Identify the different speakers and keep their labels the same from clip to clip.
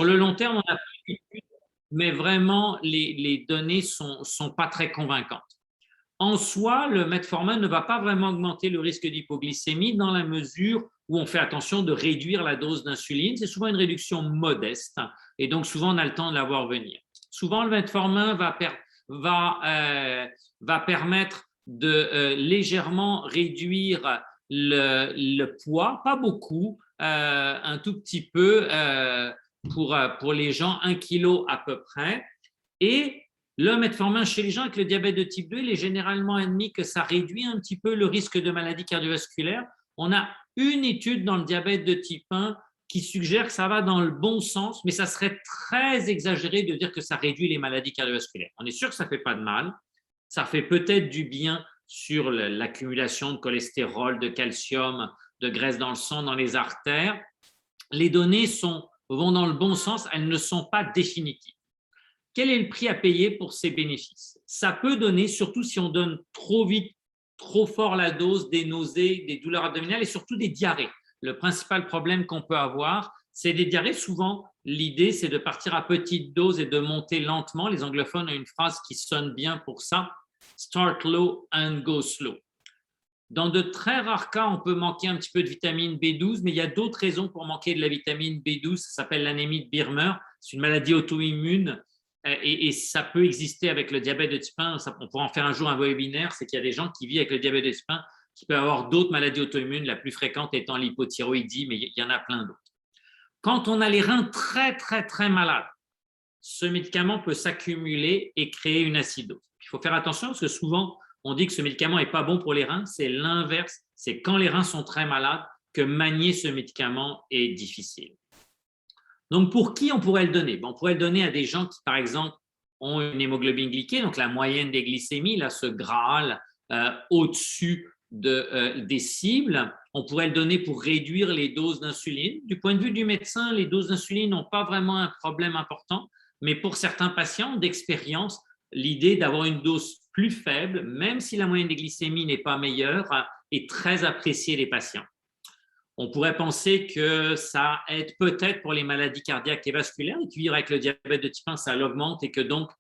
Speaker 1: Sur le long terme, on a fait une étude, mais vraiment, les données ne sont pas très convaincantes. En soi, le metformin ne va pas vraiment augmenter le risque d'hypoglycémie dans la mesure où on fait attention de réduire la dose d'insuline. C'est souvent une réduction modeste et donc souvent on a le temps de la voir venir. Souvent, le metformin va permettre de légèrement réduire le poids, pas beaucoup, un tout petit peu pour les gens, 1 kg à peu près. Et le metformin chez les gens avec le diabète de type 2, il est généralement admis que ça réduit un petit peu le risque de maladie cardiovasculaire. On a une étude dans le diabète de type 1 qui suggère que ça va dans le bon sens, mais ça serait très exagéré de dire que ça réduit les maladies cardiovasculaires. On est sûr que ça ne fait pas de mal, ça fait peut-être du bien sur l'accumulation de cholestérol, de calcium, de graisse dans le sang, dans les artères. Les données vont dans le bon sens, elles ne sont pas définitives. Quel est le prix à payer pour ces bénéfices? Ça peut donner, surtout si on donne trop vite, trop fort la dose, des nausées, des douleurs abdominales et surtout des diarrhées. Le principal problème qu'on peut avoir, c'est des diarrhées. Souvent, l'idée, c'est de partir à petite dose et de monter lentement. Les anglophones ont une phrase qui sonne bien pour ça, start low and go slow. Dans de très rares cas, on peut manquer un petit peu de vitamine B12, mais il y a d'autres raisons pour manquer de la vitamine B12. Ça s'appelle l'anémie de Birmer. C'est une maladie auto-immune et ça peut exister avec le diabète de type 1. On pourra en faire un jour un webinaire. C'est qu'il y a des gens qui vivent avec le diabète de type 1 qui peuvent avoir d'autres maladies auto-immunes, la plus fréquente étant l'hypothyroïdie, mais il y en a plein d'autres. Quand on a les reins très, très, très malades, ce médicament peut s'accumuler et créer une acidose. Il faut faire attention parce que souvent, on dit que ce médicament n'est pas bon pour les reins. C'est l'inverse. C'est quand les reins sont très malades que manier ce médicament est difficile. Donc, pour qui on pourrait le donner? On pourrait le donner à des gens qui, par exemple, ont une hémoglobine glyquée, donc la moyenne des glycémies, là, ce Graal au-dessus des cibles. On pourrait le donner pour réduire les doses d'insuline. Du point de vue du médecin, les doses d'insuline n'ont pas vraiment un problème important, mais pour certains patients d'expérience, l'idée d'avoir une dose plus faible, même si la moyenne des glycémies n'est pas meilleure, est très appréciée des patients. On pourrait penser que ça aide peut-être pour les maladies cardiaques et vasculaires, et puis avec le diabète de type 1, ça l'augmente et que donc,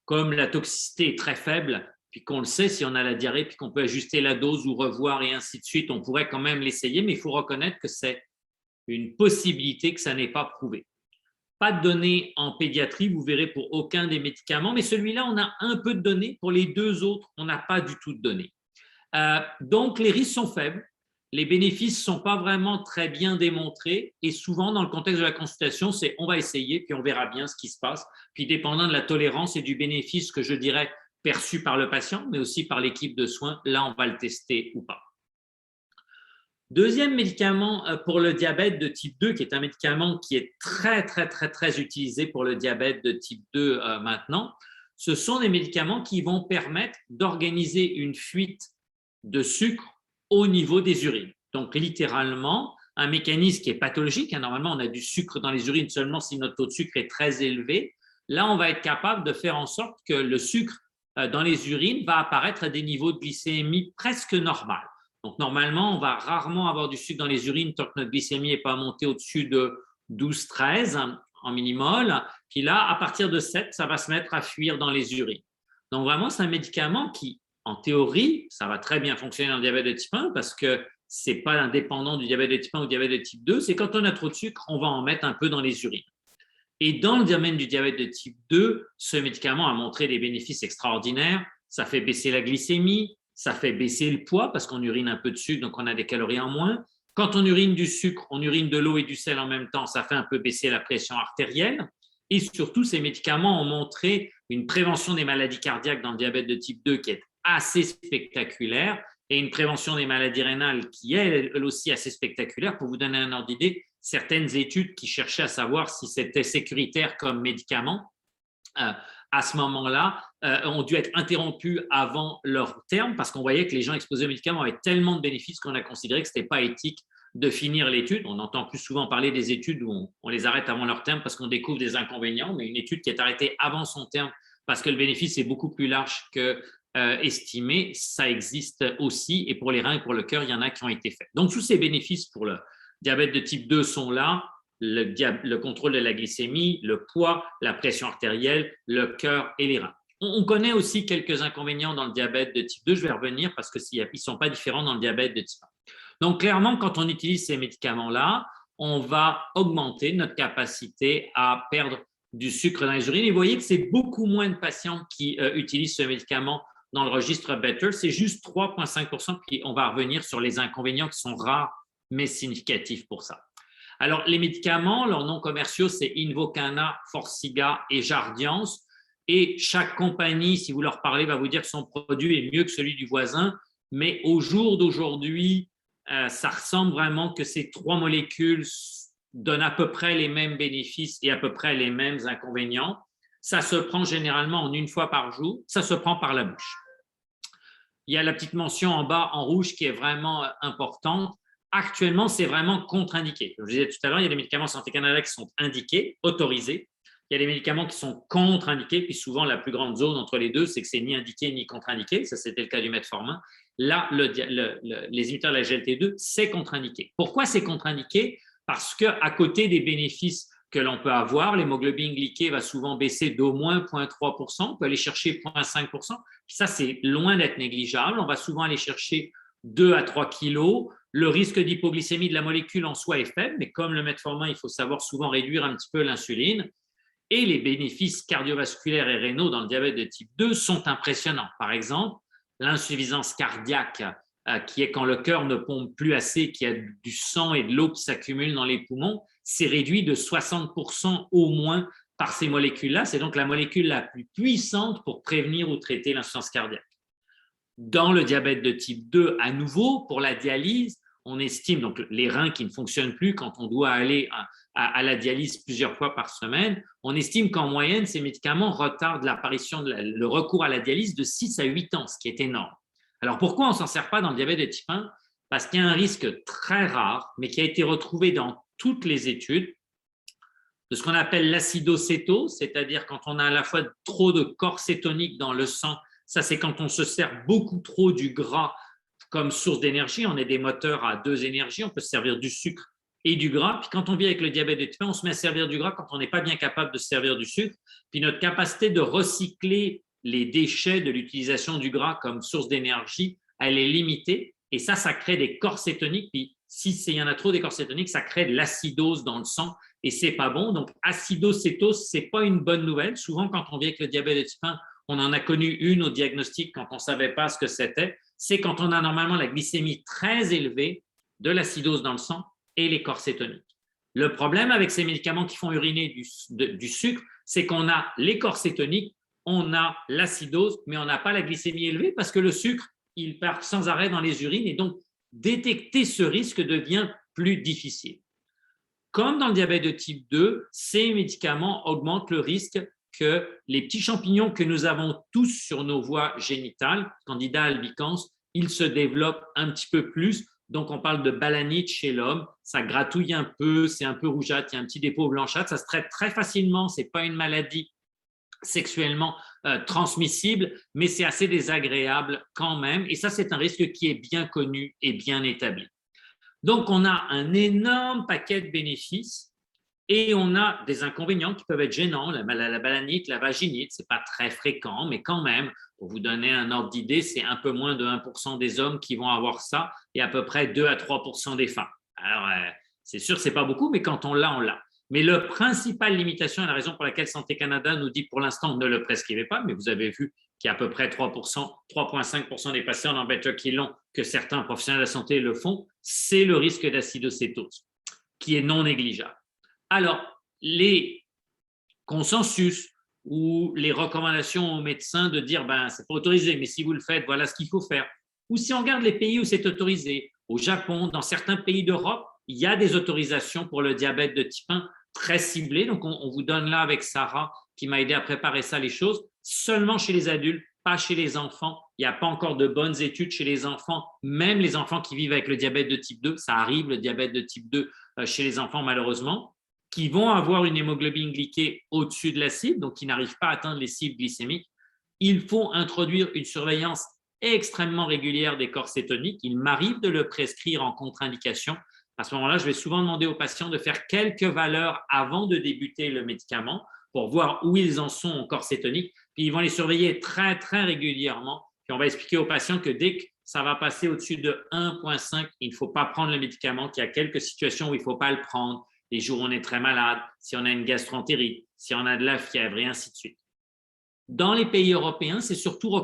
Speaker 1: comme la toxicité est très faible, puis qu'on le sait, si on a la diarrhée, puis qu'on peut ajuster la dose ou revoir et ainsi de suite, on pourrait quand même l'essayer, mais il faut reconnaître que c'est une possibilité que ça n'est pas prouvé. Pas de données en pédiatrie, vous verrez pour aucun des médicaments, mais celui-là, on a un peu de données. Pour les deux autres, on n'a pas du tout de données. Donc, les risques sont faibles. Les bénéfices ne sont pas vraiment très bien démontrés et souvent, dans le contexte de la consultation, c'est on va essayer puis on verra bien ce qui se passe. Puis, dépendant de la tolérance et du bénéfice que je dirais perçu par le patient, mais aussi par l'équipe de soins, là, on va le tester ou pas. Deuxième médicament pour le diabète de type 2, qui est un médicament qui est très, très, très, très utilisé pour le diabète de type 2 maintenant, ce sont des médicaments qui vont permettre d'organiser une fuite de sucre au niveau des urines. Donc, littéralement, un mécanisme qui est pathologique. Normalement, on a du sucre dans les urines seulement si notre taux de sucre est très élevé. Là, on va être capable de faire en sorte que le sucre dans les urines va apparaître à des niveaux de glycémie presque normaux. Donc, normalement, on va rarement avoir du sucre dans les urines tant que notre glycémie n'est pas montée au-dessus de 12-13 en millimol. Puis là, à partir de 7, ça va se mettre à fuir dans les urines. Donc, vraiment, c'est un médicament qui, en théorie, ça va très bien fonctionner dans le diabète de type 1 parce que ce n'est pas indépendant du diabète de type 1 ou du diabète de type 2. C'est quand on a trop de sucre, on va en mettre un peu dans les urines. Et dans le domaine du diabète de type 2, ce médicament a montré des bénéfices extraordinaires. Ça fait baisser la glycémie, ça fait baisser le poids parce qu'on urine un peu de sucre, donc on a des calories en moins. Quand on urine du sucre, on urine de l'eau et du sel en même temps, ça fait un peu baisser la pression artérielle. Et surtout, ces médicaments ont montré une prévention des maladies cardiaques dans le diabète de type 2 qui est assez spectaculaire et une prévention des maladies rénales qui est elle aussi assez spectaculaire. Pour vous donner un ordre d'idée, certaines études qui cherchaient à savoir si c'était sécuritaire comme médicament, à ce moment-là, ont dû être interrompues avant leur terme parce qu'on voyait que les gens exposés aux médicaments avaient tellement de bénéfices qu'on a considéré que ce n'était pas éthique de finir l'étude. On entend plus souvent parler des études où on les arrête avant leur terme parce qu'on découvre des inconvénients, mais une étude qui est arrêtée avant son terme parce que le bénéfice est beaucoup plus large que estimé, ça existe aussi. Et pour les reins et pour le cœur, il y en a qui ont été faits. Donc, tous ces bénéfices pour le diabète de type 2 sont là. le contrôle de la glycémie, le poids, la pression artérielle, le cœur et les reins. On connaît aussi quelques inconvénients dans le diabète de type 2, je vais revenir parce qu'ils ne sont pas différents dans le diabète de type 1. Donc, clairement, quand on utilise ces médicaments-là, on va augmenter notre capacité à perdre du sucre dans les urines. Et vous voyez que c'est beaucoup moins de patients qui utilisent ce médicament dans le registre Better. C'est juste 3,5 %. Puis on va revenir sur les inconvénients qui sont rares, mais significatifs pour ça. Alors, les médicaments, leurs noms commerciaux, c'est Invokana, Forxiga et Jardiance. Et chaque compagnie, si vous leur parlez, va vous dire que son produit est mieux que celui du voisin. Mais au jour d'aujourd'hui, ça ressemble vraiment que ces 3 molécules donnent à peu près les mêmes bénéfices et à peu près les mêmes inconvénients. Ça se prend généralement en 1 fois par jour. Ça se prend par la bouche. Il y a la petite mention en bas en rouge qui est vraiment importante. Actuellement, c'est vraiment contre-indiqué. Comme je disais tout à l'heure, il y a des médicaments Santé Canada qui sont indiqués, autorisés. Il y a des médicaments qui sont contre-indiqués, puis souvent la plus grande zone entre les deux, c'est que c'est ni indiqué ni contre-indiqué. Ça, c'était le cas du metformin. Là, les inhibiteurs de la GLT2, c'est contre-indiqué. Pourquoi c'est contre-indiqué? Parce qu'à côté des bénéfices que l'on peut avoir, l'hémoglobine glyquée va souvent baisser d'au moins 0,3 %, on peut aller chercher 0,5 %. Puis ça, c'est loin d'être négligeable. On va souvent aller chercher 2 à 3 kilos. Le risque d'hypoglycémie de la molécule en soi est faible, mais comme le metformin, il faut savoir souvent réduire un petit peu l'insuline. Et les bénéfices cardiovasculaires et rénaux dans le diabète de type 2 sont impressionnants. Par exemple, l'insuffisance cardiaque, qui est quand le cœur ne pompe plus assez, qu'il y a du sang et de l'eau qui s'accumulent dans les poumons, c'est réduit de 60 % au moins par ces molécules-là. C'est donc la molécule la plus puissante pour prévenir ou traiter l'insuffisance cardiaque. Dans le diabète de type 2, à nouveau, pour la dialyse, on estime, donc les reins qui ne fonctionnent plus quand on doit aller à la dialyse plusieurs fois par semaine, on estime qu'en moyenne, ces médicaments retardent l'apparition le recours à la dialyse de 6 à 8 ans, ce qui est énorme. Alors pourquoi on ne s'en sert pas dans le diabète de type 1? Parce qu'il y a un risque très rare, mais qui a été retrouvé dans toutes les études, de ce qu'on appelle l'acidocétose, c'est-à-dire quand on a à la fois trop de corps cétonique dans le sang. Ça, c'est quand on se sert beaucoup trop du gras comme source d'énergie. On est des moteurs à 2 énergies, on peut se servir du sucre et du gras. Puis quand on vit avec le diabète de type 1, on se met à servir du gras quand on n'est pas bien capable de se servir du sucre. Puis notre capacité de recycler les déchets de l'utilisation du gras comme source d'énergie, elle est limitée. Et ça crée des corps cétoniques. Puis s'il y en a trop des corps cétoniques, ça crée de l'acidose dans le sang et c'est pas bon. Donc acidocétose, c'est pas une bonne nouvelle. Souvent, quand on vit avec le diabète de type 1, on en a connu une au diagnostic quand on ne savait pas ce que c'était. C'est quand on a normalement la glycémie très élevée, de l'acidose dans le sang et les corps cétoniques. Le problème avec ces médicaments qui font uriner du sucre, c'est qu'on a les corps cétoniques, on a l'acidose, mais on n'a pas la glycémie élevée parce que le sucre, il part sans arrêt dans les urines et donc détecter ce risque devient plus difficile. Comme dans le diabète de type 2, ces médicaments augmentent le risque que les petits champignons que nous avons tous sur nos voies génitales, Candida albicans, ils se développent un petit peu plus. Donc, on parle de balanite chez l'homme. Ça gratouille un peu, c'est un peu rougeâtre, il y a un petit dépôt blanchâtre. Ça se traite très facilement. Ce n'est pas une maladie sexuellement transmissible, mais c'est assez désagréable quand même. Et ça, c'est un risque qui est bien connu et bien établi. Donc, on a un énorme paquet de bénéfices et on a des inconvénients qui peuvent être gênants. La balanite, la vaginite, ce n'est pas très fréquent, mais quand même, pour vous donner un ordre d'idée, c'est un peu moins de 1 % des hommes qui vont avoir ça et à peu près 2 à 3 % des femmes. Alors, c'est sûr, ce n'est pas beaucoup, mais quand on l'a, on l'a. Mais la principale limitation, et la raison pour laquelle Santé Canada nous dit pour l'instant ne le prescrivez pas, mais vous avez vu qu'il y a à peu près 3,5 % des patients dans Better qui l'ont, que certains professionnels de la santé le font, c'est le risque d'acidocétose, qui est non négligeable. Alors, les consensus ou les recommandations aux médecins de dire c'est pas autorisé, mais si vous le faites, voilà ce qu'il faut faire. Ou si on regarde les pays où c'est autorisé, au Japon, dans certains pays d'Europe, il y a des autorisations pour le diabète de type 1 très ciblées. Donc, on vous donne là avec Sarah, qui m'a aidé à préparer ça, les choses, seulement chez les adultes, pas chez les enfants. Il n'y a pas encore de bonnes études chez les enfants, même les enfants qui vivent avec le diabète de type 2. Ça arrive, le diabète de type 2 chez les enfants, malheureusement, qui vont avoir une hémoglobine glyquée au-dessus de la cible, donc qui n'arrivent pas à atteindre les cibles glycémiques. Il faut introduire une surveillance extrêmement régulière des corps cétoniques. Il m'arrive de le prescrire en contre-indication À ce moment-là, je vais souvent demander aux patients de faire quelques valeurs avant de débuter le médicament pour voir où ils en sont en corps cétonique. Puis ils vont les surveiller très, très régulièrement. Puis on va expliquer aux patients que dès que ça va passer au-dessus de 1,5, il ne faut pas prendre le médicament, qu'il y a quelques situations où il ne faut pas le prendre, les jours où on est très malade, si on a une gastroentérite, si on a de la fièvre et ainsi de suite. Dans les pays européens, c'est surtout,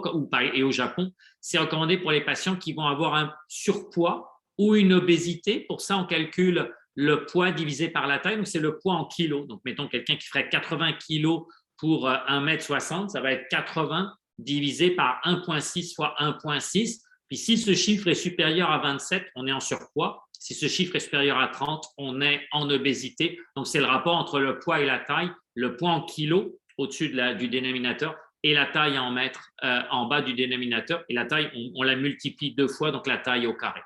Speaker 1: et au Japon, c'est recommandé pour les patients qui vont avoir un surpoids ou une obésité. Pour ça, on calcule le poids divisé par la taille. Donc, c'est le poids en kilos. Donc, mettons quelqu'un qui ferait 80 kilos pour 1,60 m, ça va être 80 divisé par 1,6 fois 1,6. Puis, si ce chiffre est supérieur à 27, on est en surpoids. Si ce chiffre est supérieur à 30, on est en obésité. Donc, c'est le rapport entre le poids et la taille. Le poids en kilos au-dessus du dénominateur et la taille en mètres en bas du dénominateur. Et la taille, on la multiplie 2 fois, donc la taille au carré.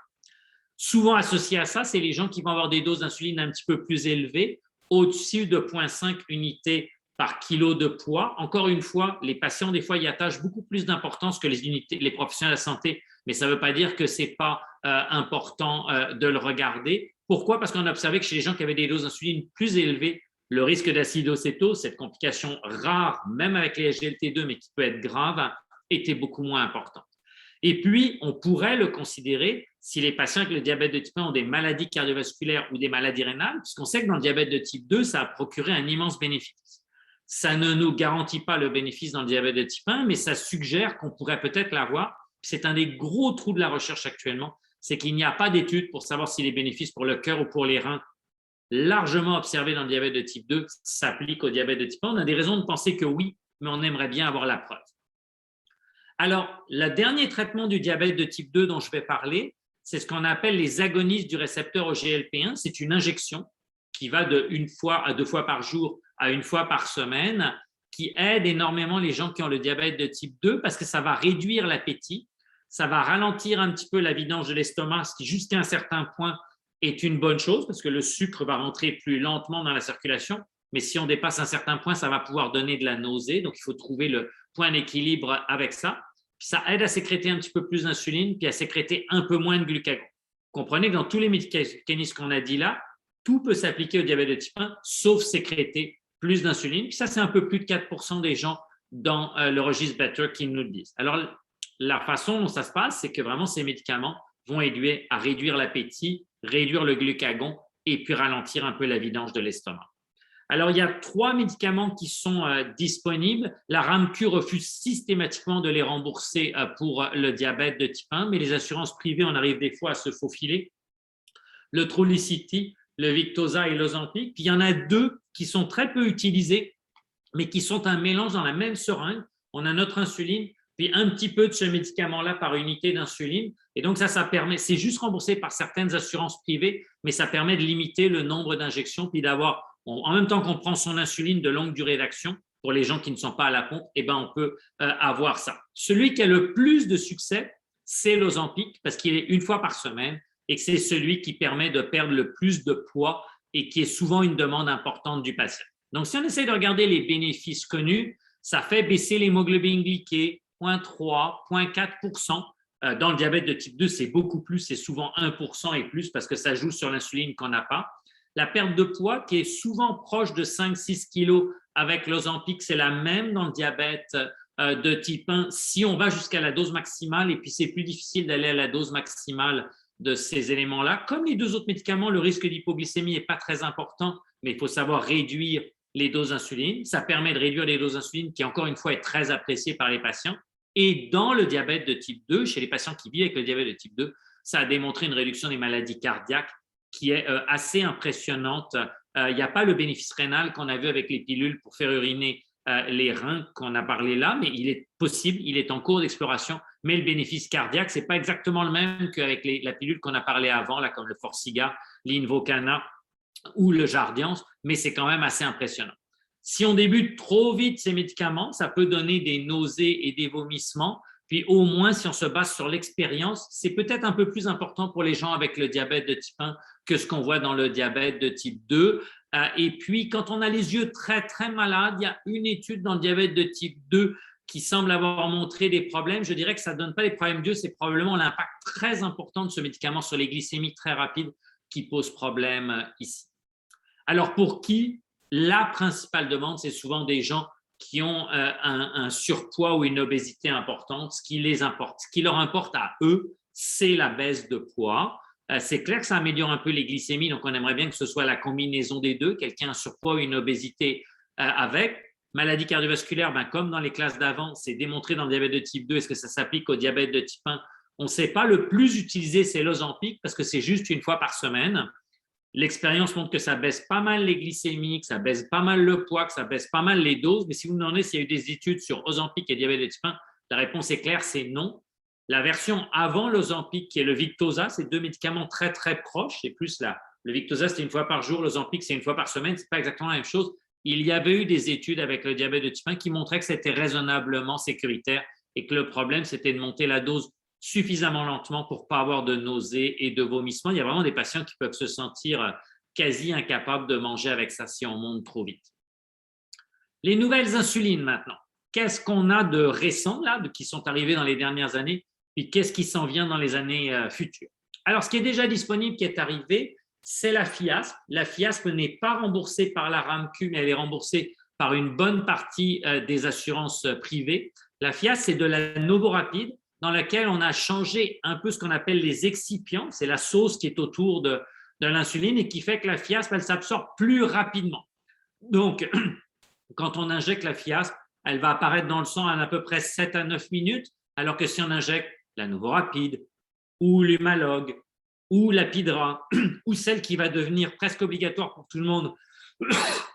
Speaker 1: Souvent associé à ça, c'est les gens qui vont avoir des doses d'insuline un petit peu plus élevées, au-dessus de 0,5 unités par kilo de poids. Encore une fois, les patients, des fois, y attachent beaucoup plus d'importance que les professionnels de la santé, mais ça ne veut pas dire que ce n'est pas important de le regarder. Pourquoi? Parce qu'on a observé que chez les gens qui avaient des doses d'insuline plus élevées, le risque d'acidocétose, cette complication rare, même avec les SGLT2, mais qui peut être grave, était beaucoup moins important. Et puis, on pourrait le considérer si les patients avec le diabète de type 1 ont des maladies cardiovasculaires ou des maladies rénales, puisqu'on sait que dans le diabète de type 2, ça a procuré un immense bénéfice. Ça ne nous garantit pas le bénéfice dans le diabète de type 1, mais ça suggère qu'on pourrait peut-être l'avoir. C'est un des gros trous de la recherche actuellement, c'est qu'il n'y a pas d'études pour savoir si les bénéfices pour le cœur ou pour les reins largement observés dans le diabète de type 2 s'appliquent au diabète de type 1. On a des raisons de penser que oui, mais on aimerait bien avoir la preuve. Alors, le dernier traitement du diabète de type 2 dont je vais parler, c'est ce qu'on appelle les agonistes du récepteur au GLP-1. C'est une injection qui va de 1 fois à 2 fois par jour à 1 fois par semaine, qui aide énormément les gens qui ont le diabète de type 2 parce que ça va réduire l'appétit, ça va ralentir un petit peu la vidange de l'estomac, ce qui jusqu'à un certain point est une bonne chose parce que le sucre va rentrer plus lentement dans la circulation, mais si on dépasse un certain point, ça va pouvoir donner de la nausée, donc il faut trouver le point d'équilibre avec ça. Puis ça aide à sécréter un petit peu plus d'insuline, puis à sécréter un peu moins de glucagon. Comprenez que dans tous les mécanismes qu'on a dit là, tout peut s'appliquer au diabète de type 1, sauf sécréter plus d'insuline. Puis ça, c'est un peu plus de 4% des gens dans le registre Better qui nous le disent. Alors, la façon dont ça se passe, c'est que vraiment ces médicaments vont aider à réduire l'appétit, réduire le glucagon et puis ralentir un peu la vidange de l'estomac. Alors, il y a 3 médicaments qui sont disponibles. La RAMQ refuse systématiquement de les rembourser pour le diabète de type 1, mais les assurances privées, on arrive des fois à se faufiler. Le Trulicity, le Victoza et l'Ozempic. Puis, il y en a 2 qui sont très peu utilisés, mais qui sont un mélange dans la même seringue. On a notre insuline, puis un petit peu de ce médicament-là par unité d'insuline. Et donc, ça permet, c'est juste remboursé par certaines assurances privées, mais ça permet de limiter le nombre d'injections, puis d'avoir, en même temps qu'on prend son insuline de longue durée d'action, pour les gens qui ne sont pas à la pompe, eh ben, on peut avoir ça. Celui qui a le plus de succès, c'est l'Ozempic, parce qu'il est 1 fois par semaine et que c'est celui qui permet de perdre le plus de poids et qui est souvent une demande importante du patient. Donc, si on essaie de regarder les bénéfices connus, ça fait baisser l'hémoglobine glyquée 0,3, 0,4%. Dans le diabète de type 2, c'est beaucoup plus, c'est souvent 1% et plus parce que ça joue sur l'insuline qu'on n'a pas. La perte de poids qui est souvent proche de 5-6 kg avec l'Ozempic, c'est la même dans le diabète de type 1 si on va jusqu'à la dose maximale et puis c'est plus difficile d'aller à la dose maximale de ces éléments-là. Comme les 2 autres médicaments, le risque d'hypoglycémie n'est pas très important, mais il faut savoir réduire les doses d'insuline. Ça permet de réduire les doses d'insuline qui, encore une fois, est très appréciée par les patients. Et dans le diabète de type 2, chez les patients qui vivent avec le diabète de type 2, ça a démontré une réduction des maladies cardiaques qui est assez impressionnante. Il n'y a pas le bénéfice rénal qu'on a vu avec les pilules pour faire uriner les reins qu'on a parlé là, mais il est possible, il est en cours d'exploration, mais le bénéfice cardiaque, ce n'est pas exactement le même qu'avec la pilule qu'on a parlé avant, là, comme le Forxiga, l'Invokana ou le Jardiance, mais c'est quand même assez impressionnant. Si on débute trop vite ces médicaments, ça peut donner des nausées et des vomissements. Puis au moins, si on se base sur l'expérience, c'est peut-être un peu plus important pour les gens avec le diabète de type 1 que ce qu'on voit dans le diabète de type 2. Et puis, quand on a les yeux très, très malades, il y a une étude dans le diabète de type 2 qui semble avoir montré des problèmes. Je dirais que ça ne donne pas des problèmes d'yeux, c'est probablement l'impact très important de ce médicament sur les glycémies très rapides qui pose problème ici. Alors, pour qui? La principale demande, c'est souvent des gens qui ont un surpoids ou une obésité importante. Ce qui leur importe à eux, c'est la baisse de poids. C'est clair que ça améliore un peu les glycémies, donc on aimerait bien que ce soit la combinaison des deux, quelqu'un a un surpoids ou une obésité avec. Maladie cardiovasculaire, comme dans les classes d'avant, c'est démontré dans le diabète de type 2. Est-ce que ça s'applique au diabète de type 1? On ne sait pas. Le plus utilisé, c'est l'Ozempic parce que c'est juste une fois par semaine. L'expérience montre que ça baisse pas mal les glycémies, que ça baisse pas mal le poids, que ça baisse pas mal les doses. Mais si vous me demandez s'il y a eu des études sur Ozempic et diabète de type 1, la réponse est claire, c'est non. La version avant l'Ozempic, qui est le Victoza, c'est deux médicaments très, très proches. C'est plus le Victoza, c'est une fois par jour. L'Ozempic, c'est une fois par semaine. Ce n'est pas exactement la même chose. Il y avait eu des études avec le diabète de type 1 qui montraient que c'était raisonnablement sécuritaire et que le problème, c'était de monter la dose suffisamment lentement pour ne pas avoir de nausées et de vomissements. Il y a vraiment des patients qui peuvent se sentir quasi incapables de manger avec ça si on monte trop vite. Les nouvelles insulines maintenant. Qu'est-ce qu'on a de récent là, qui sont arrivés dans les dernières années, puis qu'est-ce qui s'en vient dans les années futures? Alors, ce qui est déjà disponible, qui est arrivé, c'est la FIASP. La FIASP n'est pas remboursée par la RAMQ, mais elle est remboursée par une bonne partie des assurances privées. La FIASP, c'est de la Novorapid, dans laquelle on a changé un peu ce qu'on appelle les excipients, c'est la sauce qui est autour de l'insuline et qui fait que la FIASP, elle s'absorbe plus rapidement. Donc, quand on injecte la FIASP, elle va apparaître dans le sang en à peu près 7 à 9 minutes, alors que si on injecte la Novorapid ou l'Humalog ou la Pidra ou celle qui va devenir presque obligatoire pour tout le monde,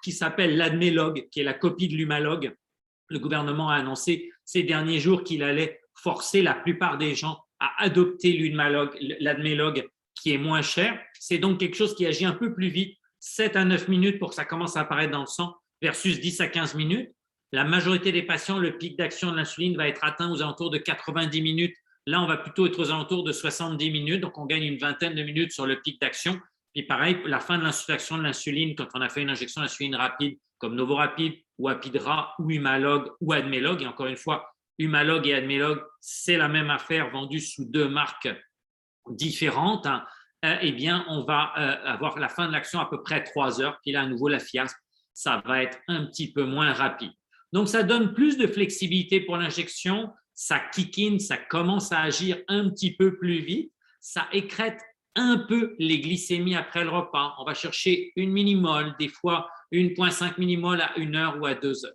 Speaker 1: qui s'appelle l'Admelog, qui est la copie de l'Humalog, le gouvernement a annoncé ces derniers jours qu'il allait forcer la plupart des gens à adopter l'Admelog qui est moins cher. C'est donc quelque chose qui agit un peu plus vite, 7 à 9 minutes pour que ça commence à apparaître dans le sang versus 10 à 15 minutes. La majorité des patients, le pic d'action de l'insuline va être atteint aux alentours de 90 minutes. Là, on va plutôt être aux alentours de 70 minutes, donc on gagne une vingtaine de minutes sur le pic d'action. Puis pareil, la fin de l'insufflation de l'insuline, quand on a fait une injection d'insuline rapide, comme Novorapid ou Apidra ou Humalog ou Admelog, et encore une fois, Humalog et Admelog, c'est la même affaire vendue sous deux marques différentes, eh bien, on va avoir la fin de l'action à peu près 3 heures. Puis là, à nouveau, la FIASP, ça va être un petit peu moins rapide. Donc, ça donne plus de flexibilité pour l'injection, ça kick in, ça commence à agir un petit peu plus vite, ça écrète un peu les glycémies après le repas. On va chercher une millimole, des fois 1,5 millimole à 1 heure ou à 2 heures.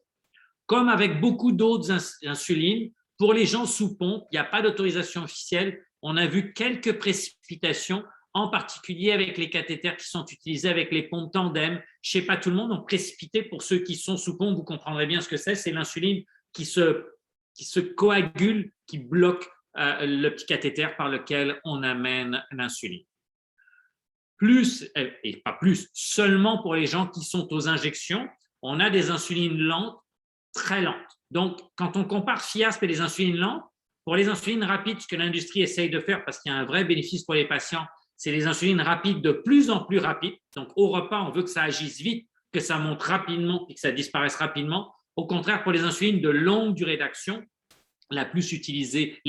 Speaker 1: Comme avec beaucoup d'autres insulines, pour les gens sous pompe, il n'y a pas d'autorisation officielle. On a vu quelques précipitations, en particulier avec les cathéters qui sont utilisés avec les pompes tandem. Je ne sais pas, tout le monde ont précipité. Pour ceux qui sont sous pompe, vous comprendrez bien ce que c'est. C'est l'insuline qui se coagule, qui bloque le petit cathéter par lequel on amène l'insuline. Plus, et pas plus, seulement pour les gens qui sont aux injections, on a des insulines lentes, très lentes. Donc, quand on compare FIASP et les insulines lentes, pour les insulines rapides, ce que l'industrie essaye de faire, parce qu'il y a un vrai bénéfice pour les patients, c'est les insulines rapides de plus en plus rapides. Donc, au repas, on veut que ça agisse vite, que ça monte rapidement et que ça disparaisse rapidement. Au contraire, pour les insulines de longue durée d'action, les plus utilisées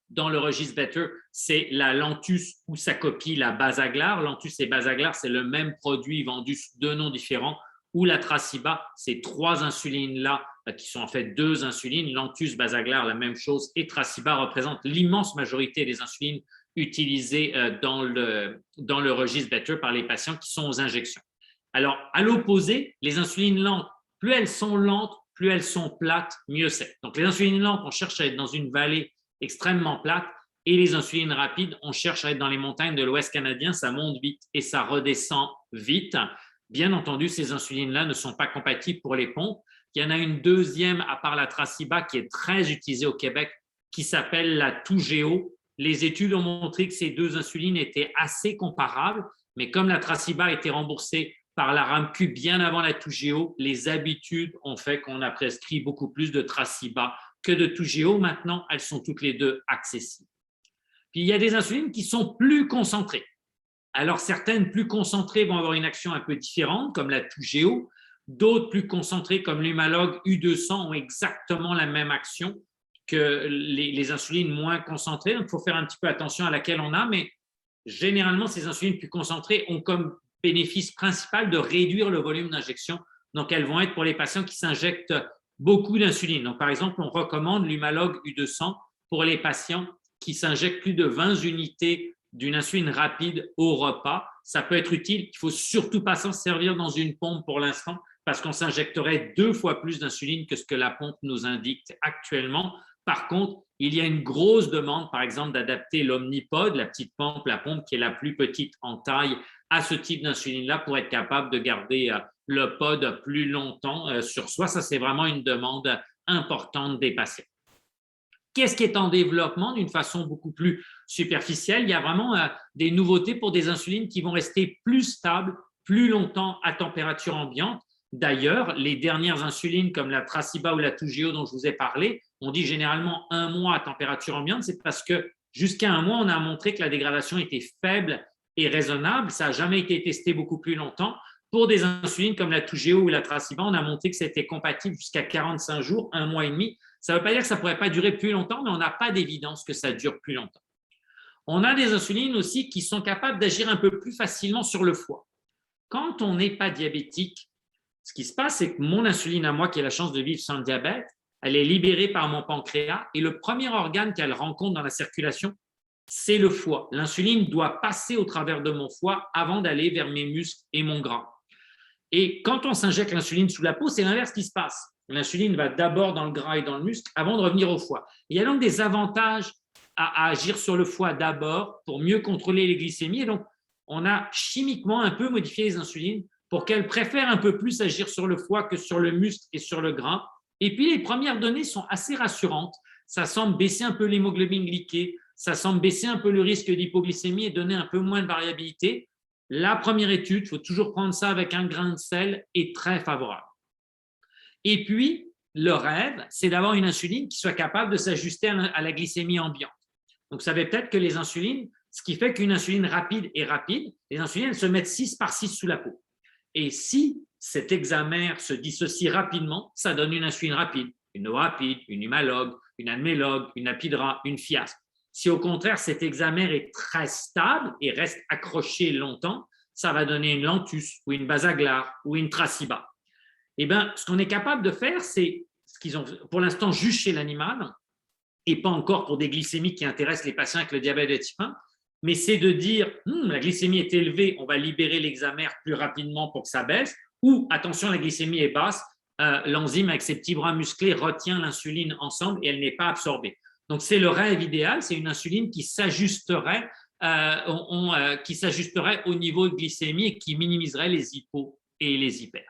Speaker 1: dans le registre Better, c'est la Lantus ou sa copie, la Basaglar. Lantus et Basaglar, c'est le même produit vendu sous deux noms différents. Ou la Trasiba, ces trois insulines-là, qui sont en fait deux insulines, Lantus, Basaglar, la même chose, et Trasiba représentent l'immense majorité des insulines utilisées dans le registre Better par les patients qui sont aux injections. Alors, à l'opposé, les insulines lentes, plus elles sont lentes, plus elles sont plates, mieux c'est. Donc, les insulines lentes, on cherche à être dans une vallée extrêmement plate, et les insulines rapides, on cherche à être dans les montagnes de l'Ouest canadien, ça monte vite et ça redescend vite. Bien entendu, ces insulines-là ne sont pas compatibles pour les pompes. Il y en a une deuxième, à part la Trasiba, qui est très utilisée au Québec, qui s'appelle la Toujeo. Les études ont montré que ces deux insulines étaient assez comparables, mais comme la Trasiba a été remboursée par la RAMQ bien avant la Toujeo, les habitudes ont fait qu'on a prescrit beaucoup plus de Trasiba que de Toujeo. Maintenant, elles sont toutes les deux accessibles. Puis, il y a des insulines qui sont plus concentrées. Alors, certaines plus concentrées vont avoir une action un peu différente, comme la Toujeo. D'autres plus concentrées, comme l'Humalog U200, ont exactement la même action que les insulines moins concentrées. Donc, il faut faire un petit peu attention à laquelle on a, mais généralement, ces insulines plus concentrées ont comme bénéfice principal de réduire le volume d'injection. Donc, elles vont être pour les patients qui s'injectent beaucoup d'insuline. Donc, par exemple, on recommande l'Humalog U200 pour les patients qui s'injectent plus de 20 unités d'une insuline rapide au repas. Ça peut être utile. Il ne faut surtout pas s'en servir dans une pompe pour l'instant parce qu'on s'injecterait 2 fois plus d'insuline que ce que la pompe nous indique actuellement. Par contre, il y a une grosse demande, par exemple, d'adapter l'Omnipod, la petite pompe, la pompe qui est la plus petite en taille, à ce type d'insuline-là pour être capable de garder le pod plus longtemps sur soi. Ça, c'est vraiment une demande importante des patients. Qu'est-ce qui est en développement d'une façon beaucoup plus superficielle? Il y a vraiment des nouveautés pour des insulines qui vont rester plus stables, plus longtemps à température ambiante. D'ailleurs, les dernières insulines comme la Trasiba ou la Toujeo dont je vous ai parlé, on dit généralement 1 mois à température ambiante, c'est parce que jusqu'à 1 mois, on a montré que la dégradation était faible et raisonnable. Ça n'a jamais été testé beaucoup plus longtemps. Pour des insulines comme la Toujeo ou la Trasiba, on a montré que c'était compatible jusqu'à 45 jours, 1 mois et demi. Ça ne veut pas dire que ça ne pourrait pas durer plus longtemps, mais on n'a pas d'évidence que ça dure plus longtemps. On a des insulines aussi qui sont capables d'agir un peu plus facilement sur le foie. Quand on n'est pas diabétique, ce qui se passe, c'est que mon insuline à moi, qui a la chance de vivre sans diabète, elle est libérée par mon pancréas et le premier organe qu'elle rencontre dans la circulation, c'est le foie. L'insuline doit passer au travers de mon foie avant d'aller vers mes muscles et mon gras. Et quand on s'injecte l'insuline sous la peau, c'est l'inverse qui se passe. L'insuline va d'abord dans le gras et dans le muscle avant de revenir au foie. Il y a donc des avantages à agir sur le foie d'abord pour mieux contrôler les glycémies. Et donc, on a chimiquement un peu modifié les insulines pour qu'elles préfèrent un peu plus agir sur le foie que sur le muscle et sur le gras. Et puis, les premières données sont assez rassurantes. Ça semble baisser un peu l'hémoglobine glyquée, ça semble baisser un peu le risque d'hypoglycémie et donner un peu moins de variabilité. La première étude, il faut toujours prendre ça avec un grain de sel, est très favorable. Et puis, le rêve, c'est d'avoir une insuline qui soit capable de s'ajuster à la glycémie ambiante. Donc, vous savez peut-être que les insulines, ce qui fait qu'une insuline rapide est rapide, les insulines, elles se mettent 6 par 6 sous la peau. Et si cet hexamère se dissocie rapidement, ça donne une insuline rapide, une Norapide, une Humalog, une Admelog, une Apidra, une Fiasp. Si au contraire, cet hexamère est très stable et reste accroché longtemps, ça va donner une Lantus ou une Basaglar ou une Trasiba. Eh bien, ce qu'on est capable de faire, c'est ce qu'ils ont pour l'instant juste chez l'animal et pas encore pour des glycémies qui intéressent les patients avec le diabète de type 1, mais c'est de dire la glycémie est élevée, on va libérer l'hexamère plus rapidement pour que ça baisse, ou attention, la glycémie est basse, l'enzyme avec ses petits bras musclés retient l'insuline ensemble et elle n'est pas absorbée. Donc, c'est le rêve idéal, c'est une insuline qui s'ajusterait au niveau de glycémie et qui minimiserait les hypos et les hyper.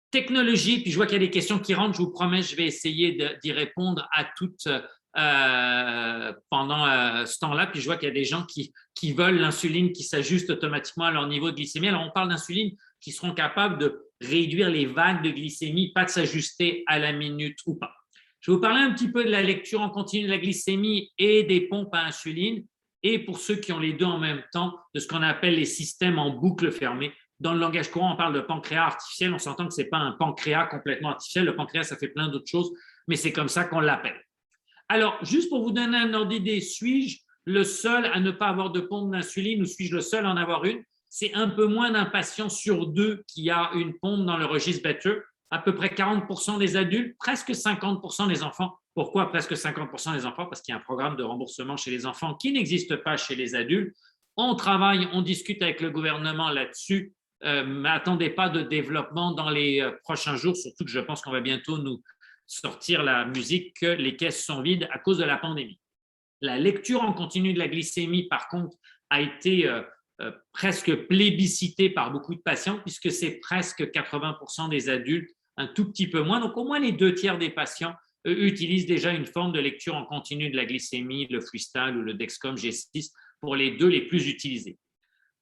Speaker 1: Technologie, puis je vois qu'il y a des questions qui rentrent, je vous promets, je vais essayer d'y répondre à toutes pendant ce temps-là, puis je vois qu'il y a des gens qui veulent l'insuline qui s'ajuste automatiquement à leur niveau de glycémie. Alors, on parle d'insuline qui seront capables de réduire les vagues de glycémie, pas de s'ajuster à la minute ou pas. Je vais vous parler un petit peu de la lecture en continu de la glycémie et des pompes à insuline, et pour ceux qui ont les deux en même temps, de ce qu'on appelle les systèmes en boucle fermée. Dans le langage courant, on parle de pancréas artificiel. On s'entend que ce n'est pas un pancréas complètement artificiel. Le pancréas, ça fait plein d'autres choses, mais c'est comme ça qu'on l'appelle. Alors, juste pour vous donner un ordre d'idée, suis-je le seul à ne pas avoir de pompe d'insuline ou suis-je le seul à en avoir une? C'est un peu moins d'un patient sur 2 qui a une pompe dans le registre Better. À peu près 40% des adultes, presque 50% des enfants. Pourquoi presque 50% des enfants? Parce qu'il y a un programme de remboursement chez les enfants qui n'existe pas chez les adultes. On travaille, on discute avec le gouvernement là-dessus. N'attendez pas de développement dans les prochains jours, surtout que je pense qu'on va bientôt nous sortir la musique que les caisses sont vides à cause de la pandémie. La lecture en continu de la glycémie, par contre, a été presque plébiscitée par beaucoup de patients puisque c'est presque 80% des adultes, un tout petit peu moins. Donc, au moins les 2/3 des patients utilisent déjà une forme de lecture en continu de la glycémie, le Freestyle ou le Dexcom G6 pour les deux les plus utilisés.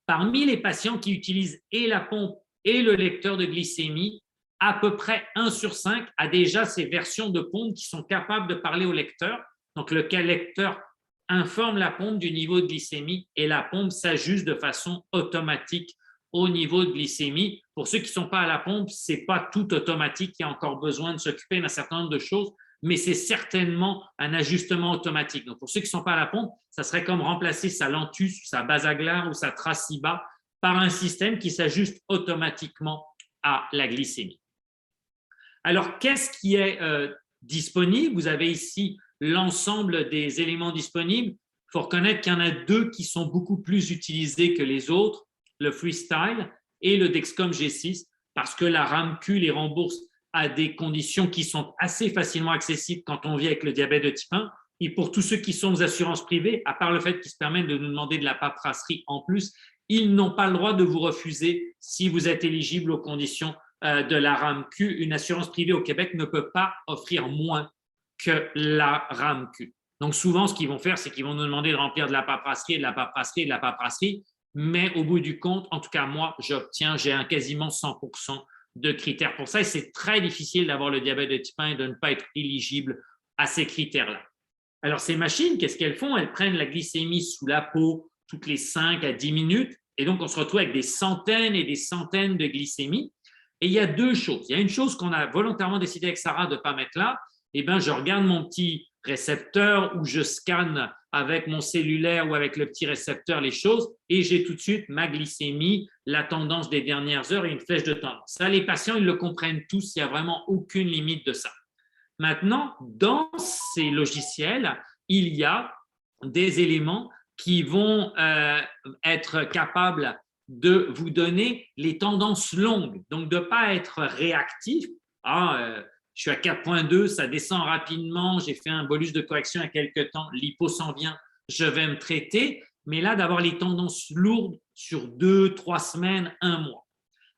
Speaker 1: Parmi les patients qui utilisent et la pompe et le lecteur de glycémie, à peu près 1 sur 5 a déjà ces versions de pompe qui sont capables de parler au lecteur. Donc, le lecteur informe la pompe du niveau de glycémie et la pompe s'ajuste de façon automatique au niveau de glycémie. Pour ceux qui ne sont pas à la pompe, ce n'est pas tout automatique. Il y a encore besoin de s'occuper d'un certain nombre de choses, mais c'est certainement un ajustement automatique. Donc, pour ceux qui ne sont pas à la pompe, ça serait comme remplacer sa Lantus, sa Basaglar ou sa Trasiba par un système qui s'ajuste automatiquement à la glycémie. Alors, qu'est-ce qui est disponible? Vous avez ici l'ensemble des éléments disponibles. Il faut reconnaître qu'il y en a deux qui sont beaucoup plus utilisés que les autres, le Freestyle et le Dexcom G6, parce que la RAMQ les rembourse à des conditions qui sont assez facilement accessibles quand on vit avec le diabète de type 1. Et pour tous ceux qui sont aux assurances privées, à part le fait qu'ils se permettent de nous demander de la paperasserie en plus, ils n'ont pas le droit de vous refuser si vous êtes éligible aux conditions de la RAMQ. Une assurance privée au Québec ne peut pas offrir moins que la RAMQ. Donc, souvent, ce qu'ils vont faire, c'est qu'ils vont nous demander de remplir de la paperasserie, de la paperasserie, de la paperasserie. Mais au bout du compte, en tout cas, moi, j'ai un quasiment 100% de critères pour ça. Et c'est très difficile d'avoir le diabète de type 1 et de ne pas être éligible à ces critères-là. Alors, ces machines, qu'est-ce qu'elles font? Elles prennent la glycémie sous la peau toutes les 5 à 10 minutes. Et donc, on se retrouve avec des centaines et des centaines de glycémies. Et il y a deux choses. Il y a une chose qu'on a volontairement décidé avec Sarah de ne pas mettre là. Eh bien, je regarde mon petit récepteur où je scanne avec mon cellulaire ou avec le petit récepteur les choses et j'ai tout de suite ma glycémie, la tendance des dernières heures et une flèche de tendance. Ça, les patients, ils le comprennent tous. Il n'y a vraiment aucune limite de ça. Maintenant, dans ces logiciels, il y a des éléments qui vont être capables de vous donner les tendances longues. Donc, de ne pas être réactif. Je suis à 4,2, ça descend rapidement, j'ai fait un bolus de correction il y a quelques temps, l'hypo s'en vient, je vais me traiter. Mais là, d'avoir les tendances lourdes sur 2, 3 semaines, 1 mois.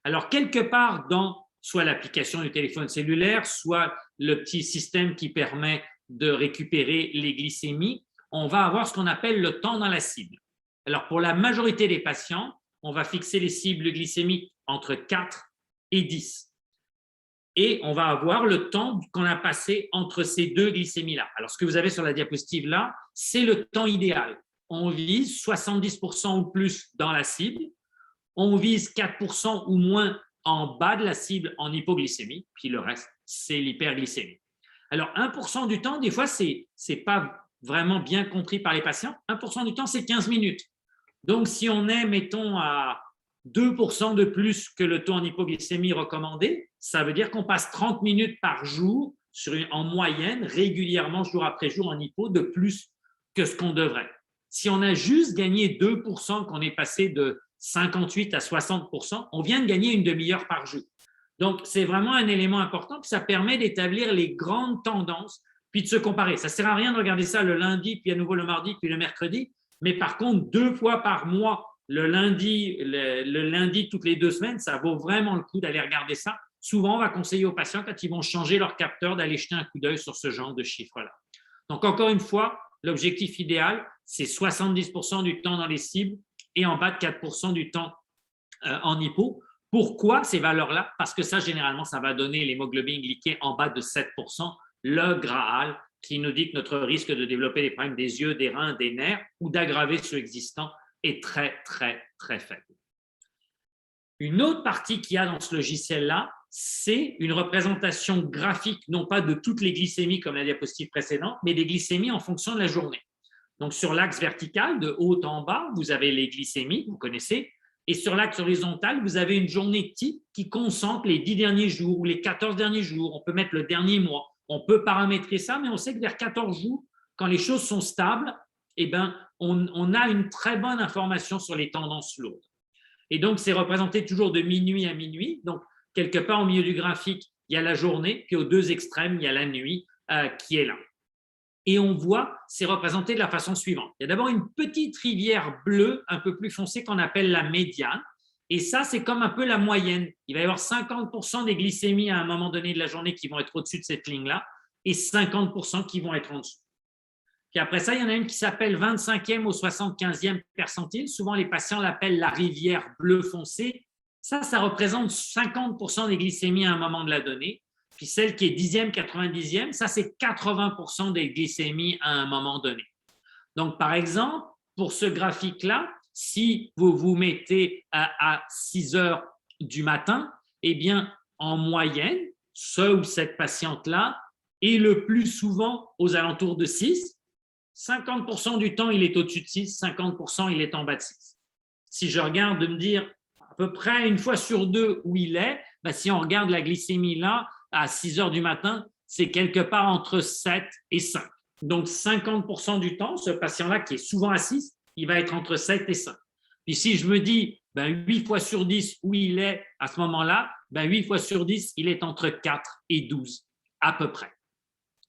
Speaker 1: Alors, quelque part dans soit l'application du téléphone cellulaire, soit le petit système qui permet de récupérer les glycémies, on va avoir ce qu'on appelle le temps dans la cible. Alors, pour la majorité des patients, on va fixer les cibles glycémiques entre 4 et 10. Et on va avoir le temps qu'on a passé entre ces deux glycémies-là. Alors, ce que vous avez sur la diapositive là, c'est le temps idéal. On vise 70% ou plus dans la cible. On vise 4% ou moins en bas de la cible en hypoglycémie, puis le reste, c'est l'hyperglycémie. Alors, 1% du temps, des fois, ce n'est pas vraiment bien compris par les patients. 1% du temps, c'est 15 minutes. Donc, si on est, mettons, à 2% de plus que le taux en hypoglycémie recommandé, ça veut dire qu'on passe 30 minutes par jour en moyenne, régulièrement, jour après jour, en hypo, de plus que ce qu'on devrait. Si on a juste gagné 2%, qu'on est passé de 58 à 60%, on vient de gagner une demi-heure par jour. Donc, c'est vraiment un élément important, puis ça permet d'établir les grandes tendances, puis de se comparer. Ça ne sert à rien de regarder ça le lundi, puis à nouveau le mardi, puis le mercredi, mais par contre, 2 fois par mois, le lundi toutes les 2 semaines, ça vaut vraiment le coup d'aller regarder ça. Souvent, on va conseiller aux patients, quand ils vont changer leur capteur, d'aller jeter un coup d'œil sur ce genre de chiffres-là. Donc, encore une fois, l'objectif idéal, c'est 70% du temps dans les cibles et en bas de 4% du temps en hypo. Pourquoi ces valeurs-là? Parce que ça, généralement, ça va donner l'hémoglobine glyquée en bas de 7%, le Graal, qui nous dit que notre risque de développer des problèmes des yeux, des reins, des nerfs ou d'aggraver ceux existants est très, très, très faible. Une autre partie qu'il y a dans ce logiciel-là, c'est une représentation graphique, non pas de toutes les glycémies comme la diapositive précédente, mais des glycémies en fonction de la journée. Donc, sur l'axe vertical, de haut en bas, vous avez les glycémies, vous connaissez, et sur l'axe horizontal, vous avez une journée type qui concentre les 10 derniers jours ou les 14 derniers jours. On peut mettre le dernier mois. On peut paramétrer ça, mais on sait que vers 14 jours, quand les choses sont stables, eh bien, on a une très bonne information sur les tendances lourdes. Et donc, c'est représenté toujours de minuit à minuit. Donc, quelque part au milieu du graphique, il y a la journée, puis aux deux extrêmes, il y a la nuit qui est là. Et on voit, c'est représenté de la façon suivante. Il y a d'abord une petite rivière bleue, un peu plus foncée, qu'on appelle la médiane. Et ça, c'est comme un peu la moyenne. Il va y avoir 50% des glycémies à un moment donné de la journée qui vont être au-dessus de cette ligne-là et 50% qui vont être en dessous. Puis après ça, il y en a une qui s'appelle 25e au 75e percentile. Souvent, les patients l'appellent la rivière bleue foncée. Ça représente 50% des glycémies à un moment de la donnée. Puis celle qui est 10e, 90e, ça, c'est 80% des glycémies à un moment donné. Donc, par exemple, pour ce graphique-là, si vous vous mettez à 6 heures du matin, eh bien, en moyenne, ce ou cette patiente-là et le plus souvent aux alentours de 6. 50% du temps, il est au-dessus de 6, 50% il est en bas de 6. Si je regarde de me dire à peu près une fois sur deux où il est, si on regarde la glycémie là, à 6 heures du matin, c'est quelque part entre 7 et 5. Donc 50% du temps, ce patient-là qui est souvent à 6, il va être entre 7 et 5. Puis si je me dis 8 fois sur 10 où il est à ce moment-là, 8 fois sur 10, il est entre 4 et 12 à peu près.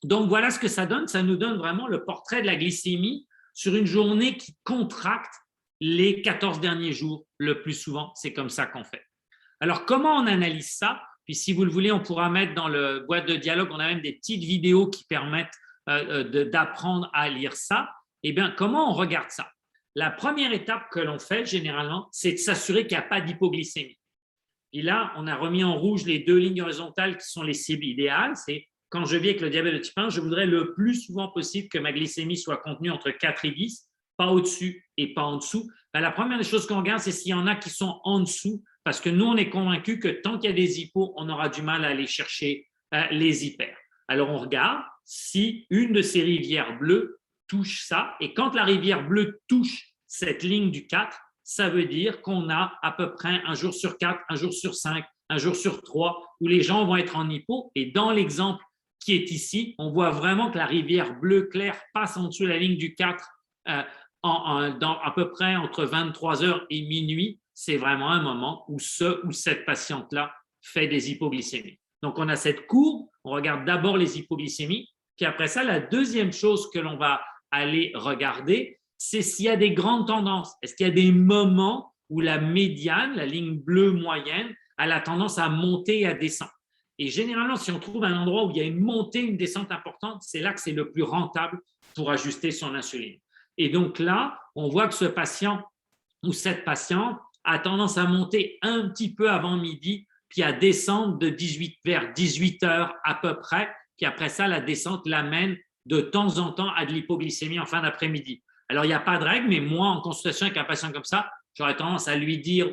Speaker 1: Donc voilà ce que ça donne. Ça nous donne vraiment le portrait de la glycémie sur une journée qui contracte les 14 derniers jours le plus souvent. C'est comme ça qu'on fait. Alors comment on analyse ça? Puis si vous le voulez, on pourra mettre dans le boîte de dialogue, on a même des petites vidéos qui permettent d'apprendre à lire ça. Eh bien, comment on regarde ça? La première étape que l'on fait généralement, c'est de s'assurer qu'il n'y a pas d'hypoglycémie. Et là, on a remis en rouge les deux lignes horizontales qui sont les cibles idéales. C'est quand je vis avec le diabète de type 1, je voudrais le plus souvent possible que ma glycémie soit contenue entre 4 et 10, pas au-dessus et pas en dessous. La première des choses qu'on regarde, c'est s'il y en a qui sont en dessous, parce que nous, on est convaincus que tant qu'il y a des hypos, on aura du mal à aller chercher les hyper. Alors, on regarde si une de ces rivières bleues touche ça, et quand la rivière bleue touche cette ligne du 4, ça veut dire qu'on a à peu près un jour sur 4, un jour sur 5, un jour sur 3, où les gens vont être en hypo. Et dans l'exemple qui est ici, on voit vraiment que la rivière bleu clair passe en dessous de la ligne du 4 dans à peu près entre 23h et minuit. C'est vraiment un moment où ce ou cette patiente-là fait des hypoglycémies. Donc, on a cette courbe, on regarde d'abord les hypoglycémies, puis après ça, la deuxième chose que l'on va aller regarder, c'est s'il y a des grandes tendances. Est-ce qu'il y a des moments où la médiane, la ligne bleue moyenne, a la tendance à monter et à descendre? Et généralement, si on trouve un endroit où il y a une montée, une descente importante, c'est là que c'est le plus rentable pour ajuster son insuline. Et donc là, on voit que ce patient ou cette patiente a tendance à monter un petit peu avant midi, puis à descendre vers 18 heures à peu près. Puis après ça, la descente l'amène de temps en temps à de l'hypoglycémie en fin d'après-midi. Alors, il n'y a pas de règle, mais moi, en consultation avec un patient comme ça, j'aurais tendance à lui dire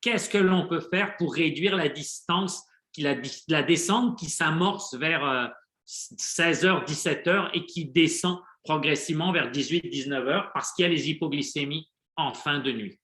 Speaker 1: qu'est-ce que l'on peut faire pour réduire la distance, la descente qui s'amorce vers 16h, 17h et qui descend progressivement vers 18, 19h parce qu'il y a les hypoglycémies en fin de nuit.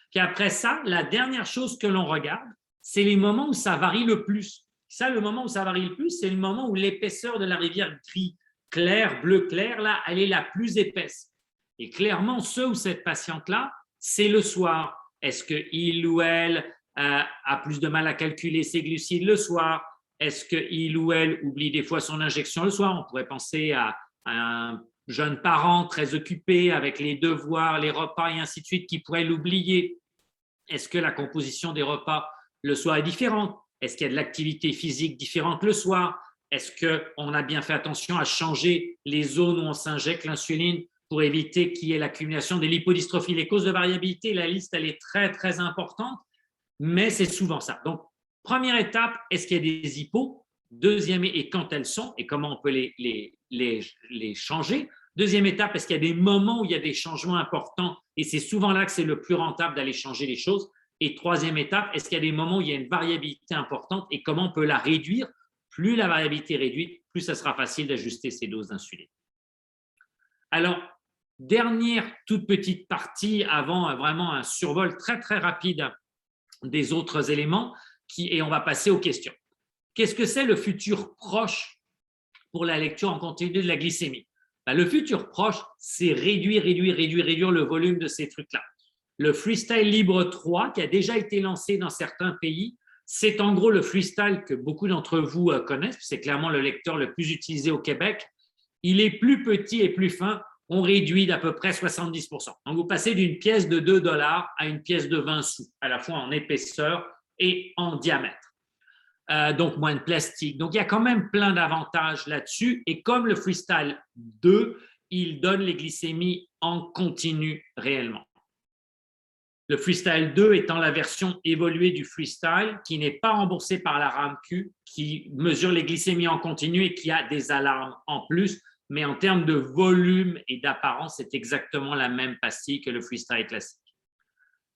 Speaker 1: Puis après ça, la dernière chose que l'on regarde, c'est les moments où ça varie le plus. Ça, le moment où ça varie le plus, c'est le moment où l'épaisseur de la rivière gris clair, bleu clair, là, elle est la plus épaisse. Et clairement, ce ou cette patiente-là, c'est le soir. Est-ce qu'il ou elle a plus de mal à calculer ses glucides le soir? Est-ce qu'il ou elle oublie des fois son injection le soir? On pourrait penser à un jeune parent très occupé avec les devoirs, les repas et ainsi de suite qui pourrait l'oublier. Est-ce que la composition des repas le soir est différente? Est-ce qu'il y a de l'activité physique différente le soir? Est-ce qu'on a bien fait attention à changer les zones où on s'injecte l'insuline pour éviter qu'il y ait l'accumulation des lipodystrophies? Les causes de variabilité, la liste, elle est très, très importante, mais c'est souvent ça. Donc, première étape, est-ce qu'il y a des hypos? Deuxième, et quand elles sont, et comment on peut les changer? Deuxième étape, est-ce qu'il y a des moments où il y a des changements importants? Et c'est souvent là que c'est le plus rentable d'aller changer les choses. Et troisième étape, est-ce qu'il y a des moments où il y a une variabilité importante et comment on peut la réduire? Plus la variabilité est réduite, plus ça sera facile d'ajuster ces doses d'insuline. Alors, dernière toute petite partie avant vraiment un survol très, très rapide des autres éléments et on va passer aux questions. Qu'est-ce que c'est le futur proche pour la lecture en continu de la glycémie? Le futur proche, c'est réduire le volume de ces trucs-là. Le Freestyle Libre 3, qui a déjà été lancé dans certains pays, c'est en gros le freestyle que beaucoup d'entre vous connaissent. C'est clairement le lecteur le plus utilisé au Québec. Il est plus petit et plus fin. On réduit d'à peu près 70%. Donc, vous passez d'une pièce de 2 $ à une pièce de 20 sous, à la fois en épaisseur et en diamètre. Donc, moins de plastique. Donc, il y a quand même plein d'avantages là-dessus. Et comme le Freestyle 2, il donne les glycémies en continu réellement. Le Freestyle 2 étant la version évoluée du Freestyle qui n'est pas remboursée par la RAMQ, qui mesure les glycémies en continu et qui a des alarmes en plus. Mais en termes de volume et d'apparence, c'est exactement la même pastille que le Freestyle classique.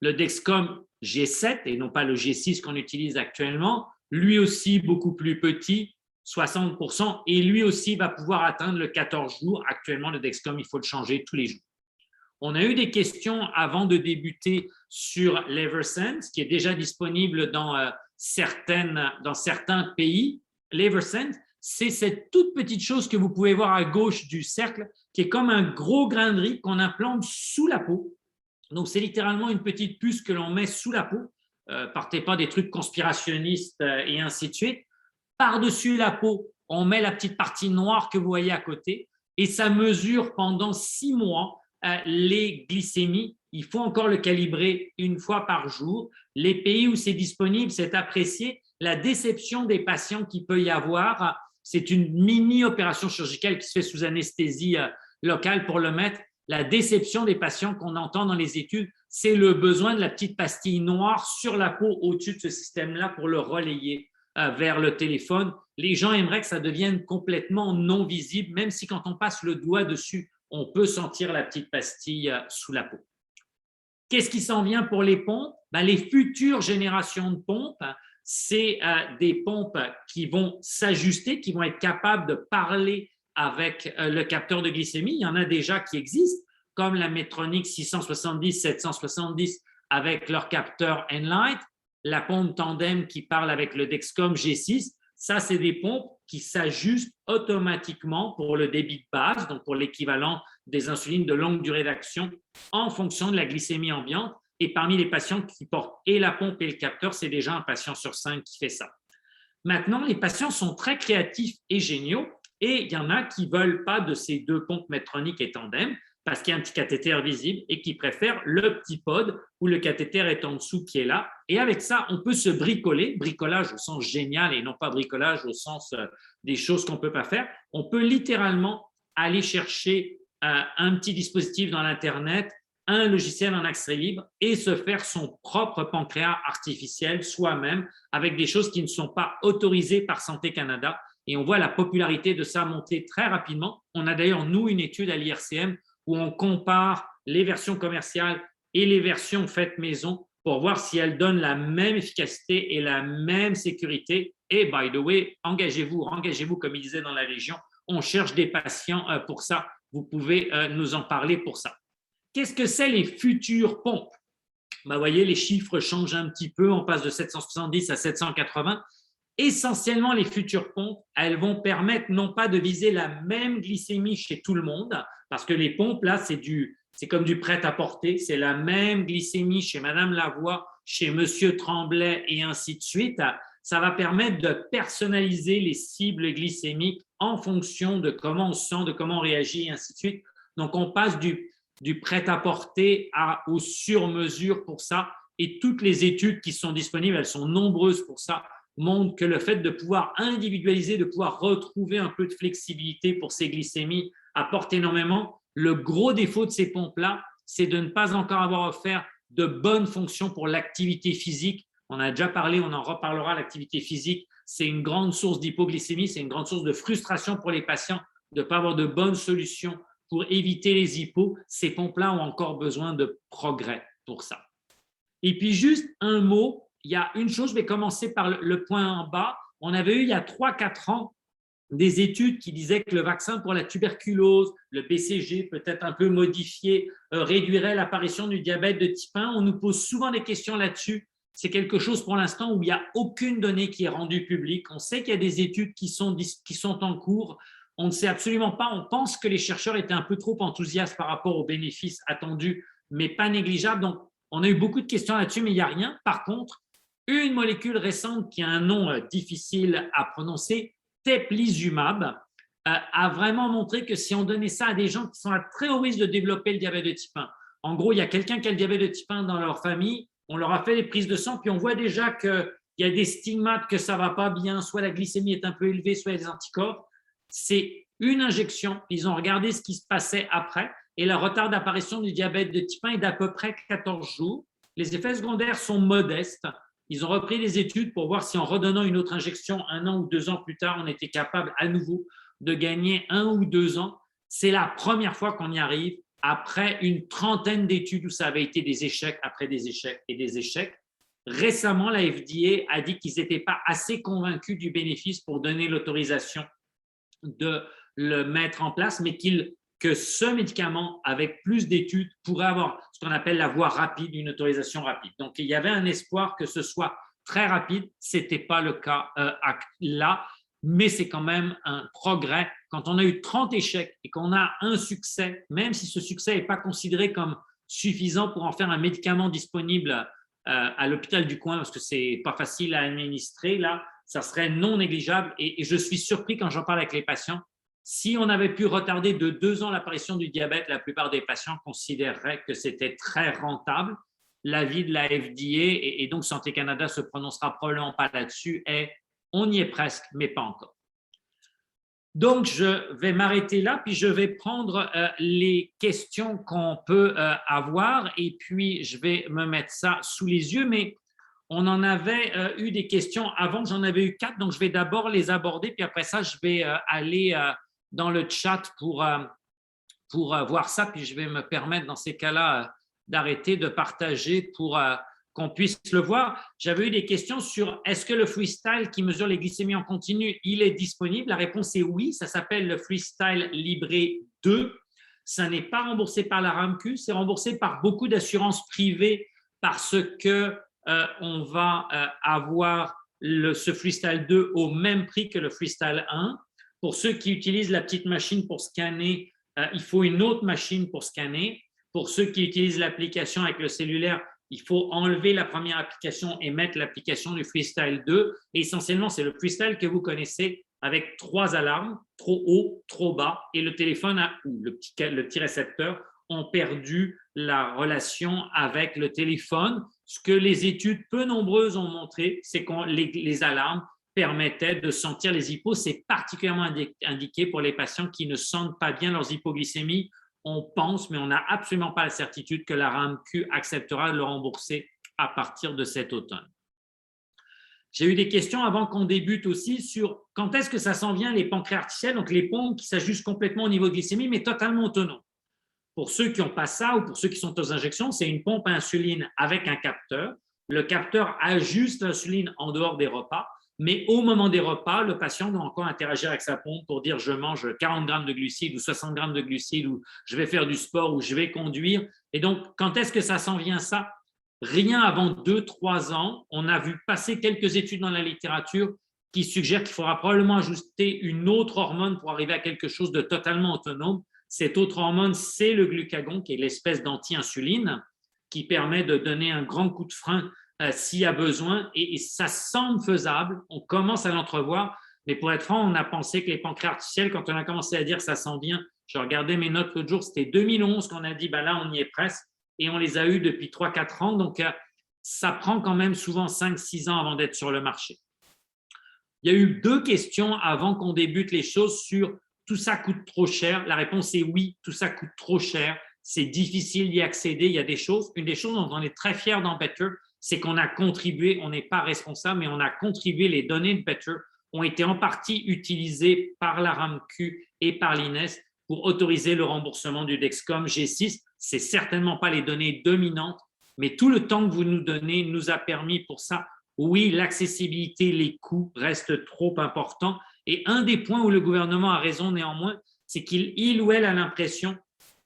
Speaker 1: Le Dexcom G7, et non pas le G6 qu'on utilise actuellement, lui aussi beaucoup plus petit, 60%, et lui aussi va pouvoir atteindre le 14 jours. Actuellement, le Dexcom, il faut le changer tous les jours. On a eu des questions avant de débuter sur l'Eversense, qui est déjà disponible dans certains pays. L'Eversense, c'est cette toute petite chose que vous pouvez voir à gauche du cercle, qui est comme un gros grain de riz qu'on implante sous la peau. Donc, c'est littéralement une petite puce que l'on met sous la peau. Partez pas des trucs conspirationnistes et ainsi de suite. Par-dessus la peau, on met la petite partie noire que vous voyez à côté et ça mesure pendant 6 mois les glycémies. Il faut encore le calibrer une fois par jour. Les pays où c'est disponible, c'est apprécié. La déception des patients qu'il peut y avoir, c'est une mini-opération chirurgicale qui se fait sous anesthésie locale pour le mettre. La déception des patients qu'on entend dans les études, c'est le besoin de la petite pastille noire sur la peau au-dessus de ce système-là pour le relayer vers le téléphone. Les gens aimeraient que ça devienne complètement non visible, même si quand on passe le doigt dessus, on peut sentir la petite pastille sous la peau. Qu'est-ce qui s'en vient pour les pompes? Les futures générations de pompes, c'est des pompes qui vont s'ajuster, qui vont être capables de parler avec le capteur de glycémie. Il y en a déjà qui existent, comme la Medtronic 670, 770 avec leur capteur Enlight, la pompe Tandem qui parle avec le Dexcom G6. Ça, c'est des pompes qui s'ajustent automatiquement pour le débit de base, donc pour l'équivalent des insulines de longue durée d'action en fonction de la glycémie ambiante. Et parmi les patients qui portent et la pompe et le capteur, c'est déjà un patient sur 5 qui fait ça. Maintenant, les patients sont très créatifs et géniaux et il y en a qui ne veulent pas de ces deux pompes Medtronic et Tandem parce qu'il y a un petit cathéter visible et qui préfèrent le petit pod où le cathéter est en dessous qui est là. Et avec ça, on peut se bricoler, bricolage au sens génial et non pas bricolage au sens des choses qu'on ne peut pas faire. On peut littéralement aller chercher un petit dispositif dans l'Internet, un logiciel en accès libre et se faire son propre pancréas artificiel soi-même avec des choses qui ne sont pas autorisées par Santé Canada. Et on voit la popularité de ça monter très rapidement. On a d'ailleurs, nous, une étude à l'IRCM où on compare les versions commerciales et les versions faites maison pour voir si elles donnent la même efficacité et la même sécurité. Et by the way, engagez-vous comme il disait dans la région. On cherche des patients pour ça. Vous pouvez nous en parler pour ça. Qu'est-ce que c'est les futures pompes? Vous voyez, les chiffres changent un petit peu. On passe de 770 à 780. Essentiellement, les futures pompes, elles vont permettre non pas de viser la même glycémie chez tout le monde, parce que les pompes, là, c'est comme du prêt-à-porter. C'est la même glycémie chez Madame Lavoie, chez Monsieur Tremblay et ainsi de suite. Ça va permettre de personnaliser les cibles glycémiques en fonction de comment on se sent, de comment on réagit et ainsi de suite. Donc, on passe du prêt-à-porter au sur-mesure pour ça. Et toutes les études qui sont disponibles, elles sont nombreuses pour ça, montrent que le fait de pouvoir individualiser, de pouvoir retrouver un peu de flexibilité pour ces glycémies apporte énormément. Le gros défaut de ces pompes-là, c'est de ne pas encore avoir offert de bonnes fonctions pour l'activité physique. On a déjà parlé, on en reparlera, l'activité physique, c'est une grande source d'hypoglycémie, c'est une grande source de frustration pour les patients de ne pas avoir de bonnes solutions pour éviter les hypos. Ces pompes-là ont encore besoin de progrès pour ça. Et puis juste un mot, il y a une chose, je vais commencer par le point en bas. On avait eu il y a 3-4 ans des études qui disaient que le vaccin pour la tuberculose, le BCG peut-être un peu modifié, réduirait l'apparition du diabète de type 1. On nous pose souvent des questions là-dessus. C'est quelque chose pour l'instant où il n'y a aucune donnée qui est rendue publique. On sait qu'il y a des études qui sont en cours. On ne sait absolument pas. On pense que les chercheurs étaient un peu trop enthousiastes par rapport aux bénéfices attendus, mais pas négligeables. Donc, on a eu beaucoup de questions là-dessus, mais il n'y a rien. Par contre, une molécule récente qui a un nom difficile à prononcer, teplizumab, a vraiment montré que si on donnait ça à des gens qui sont à très haut risque de développer le diabète de type 1, en gros, il y a quelqu'un qui a le diabète de type 1 dans leur famille, on leur a fait des prises de sang, puis on voit déjà qu'il y a des stigmates que ça ne va pas bien, soit la glycémie est un peu élevée, soit il y a des anticorps. C'est une injection. Ils ont regardé ce qui se passait après et le retard d'apparition du diabète de type 1 est d'à peu près 14 jours. Les effets secondaires sont modestes. Ils ont repris les études pour voir si en redonnant une autre injection 1 an ou 2 ans plus tard, on était capable à nouveau de gagner 1 ou 2 ans. C'est la première fois qu'on y arrive après une trentaine d'études où ça avait été des échecs après des échecs et des échecs. Récemment, la FDA a dit qu'ils n'étaient pas assez convaincus du bénéfice pour donner l'autorisation de le mettre en place, mais que ce médicament, avec plus d'études, pourrait avoir ce qu'on appelle la voie rapide, une autorisation rapide. Donc, il y avait un espoir que ce soit très rapide. Ce n'était pas le cas là, mais c'est quand même un progrès. Quand on a eu 30 échecs et qu'on a un succès, même si ce succès n'est pas considéré comme suffisant pour en faire un médicament disponible à l'hôpital du coin, parce que ce n'est pas facile à administrer, là, ça serait non négligeable. Et je suis surpris quand j'en parle avec les patients. Si on avait pu retarder de 2 ans l'apparition du diabète, la plupart des patients considéreraient que c'était très rentable. L'avis de la FDA, et donc Santé Canada se prononcera probablement pas là-dessus, est on y est presque, mais pas encore. Donc, je vais m'arrêter là, puis je vais prendre les questions qu'on peut avoir, et puis je vais me mettre ça sous les yeux, mais on en avait eu des questions avant, j'en avais eu 4, donc je vais d'abord les aborder, puis après ça, je vais aller dans le chat pour voir ça, puis je vais me permettre dans ces cas-là d'arrêter de partager pour qu'on puisse le voir. J'avais eu des questions sur est-ce que le Freestyle qui mesure les glycémies en continu, il est disponible? La réponse est oui, ça s'appelle le Freestyle Libre 2. Ça n'est pas remboursé par la RAMQ, c'est remboursé par beaucoup d'assurances privées parce que on va avoir ce Freestyle 2 au même prix que le Freestyle 1. Pour ceux qui utilisent la petite machine pour scanner, il faut une autre machine pour scanner. Pour ceux qui utilisent l'application avec le cellulaire, il faut enlever la première application et mettre l'application du Freestyle 2. Et essentiellement, c'est le Freestyle que vous connaissez avec 3 alarmes, trop haut, trop bas, et le téléphone ou le petit récepteur ont perdu la relation avec le téléphone. Ce que les études peu nombreuses ont montré, c'est que les alarmes permettaient de sentir les hypos. C'est particulièrement indiqué pour les patients qui ne sentent pas bien leurs hypoglycémies. On pense, mais on n'a absolument pas la certitude que la RAMQ acceptera de le rembourser à partir de cet automne. J'ai eu des questions avant qu'on débute aussi sur quand est-ce que ça s'en vient les pancréas artificiels, donc les pompes qui s'ajustent complètement au niveau de glycémie, mais totalement autonomes. Pour ceux qui n'ont pas ça ou pour ceux qui sont aux injections, c'est une pompe à insuline avec un capteur. Le capteur ajuste l'insuline en dehors des repas, mais au moment des repas, le patient doit encore interagir avec sa pompe pour dire je mange 40 grammes de glucides ou 60 grammes de glucides ou je vais faire du sport ou je vais conduire. Et donc, quand est-ce que ça s'en vient ça? Rien avant 2-3 ans. On a vu passer quelques études dans la littérature qui suggèrent qu'il faudra probablement ajouter une autre hormone pour arriver à quelque chose de totalement autonome. Cette autre hormone, c'est le glucagon, qui est l'espèce d'anti-insuline, qui permet de donner un grand coup de frein s'il y a besoin. Et ça semble faisable. On commence à l'entrevoir. Mais pour être franc, on a pensé que les pancréas artificiels, quand on a commencé à dire ça s'en vient, je regardais mes notes l'autre jour, c'était 2011 qu'on a dit, ben là, on y est presque. Et on les a eus depuis 3-4 ans. Donc, ça prend quand même souvent 5-6 ans avant d'être sur le marché. Il y a eu 2 questions avant qu'on débute les choses sur tout ça coûte trop cher. La réponse est oui, tout ça coûte trop cher. C'est difficile d'y accéder. Il y a des choses. Une des choses dont on est très fiers dans Better, c'est qu'on a contribué, on n'est pas responsable, mais on a contribué, les données de Better ont été en partie utilisées par la RAMQ et par l'INES pour autoriser le remboursement du Dexcom G6. Ce n'est certainement pas les données dominantes, mais tout le temps que vous nous donnez nous a permis pour ça. Oui, l'accessibilité, les coûts restent trop importants. Et un des points où le gouvernement a raison néanmoins, c'est qu'il ou elle a l'impression,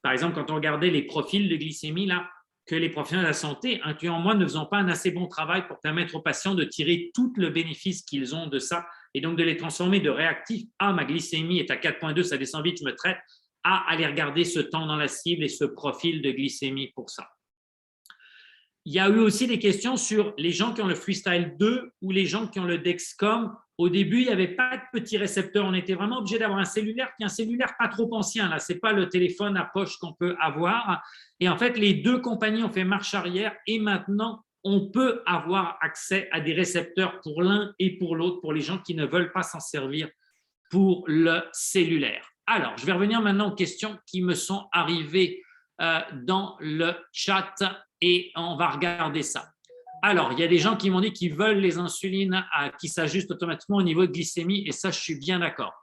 Speaker 1: par exemple, quand on regardait les profils de glycémie, là, que les professionnels de la santé, incluant moi, ne faisant pas un assez bon travail pour permettre aux patients de tirer tout le bénéfice qu'ils ont de ça et donc de les transformer de réactifs à ma glycémie est à 4,2, ça descend vite, je me traite, à aller regarder ce temps dans la cible et ce profil de glycémie pour ça. Il y a eu aussi des questions sur les gens qui ont le Freestyle 2 ou les gens qui ont le Dexcom. Au début, il n'y avait pas de petit récepteur. On était vraiment obligé d'avoir un cellulaire qui est un cellulaire pas trop ancien. Là, ce n'est pas le téléphone à poche qu'on peut avoir. Et en fait, les 2 compagnies ont fait marche arrière et maintenant, on peut avoir accès à des récepteurs pour l'un et pour l'autre, pour les gens qui ne veulent pas s'en servir pour le cellulaire. Alors, je vais revenir maintenant aux questions qui me sont arrivées dans le chat et on va regarder ça. Alors, il y a des gens qui m'ont dit qu'ils veulent les insulines qui s'ajustent automatiquement au niveau de glycémie et ça, je suis bien d'accord.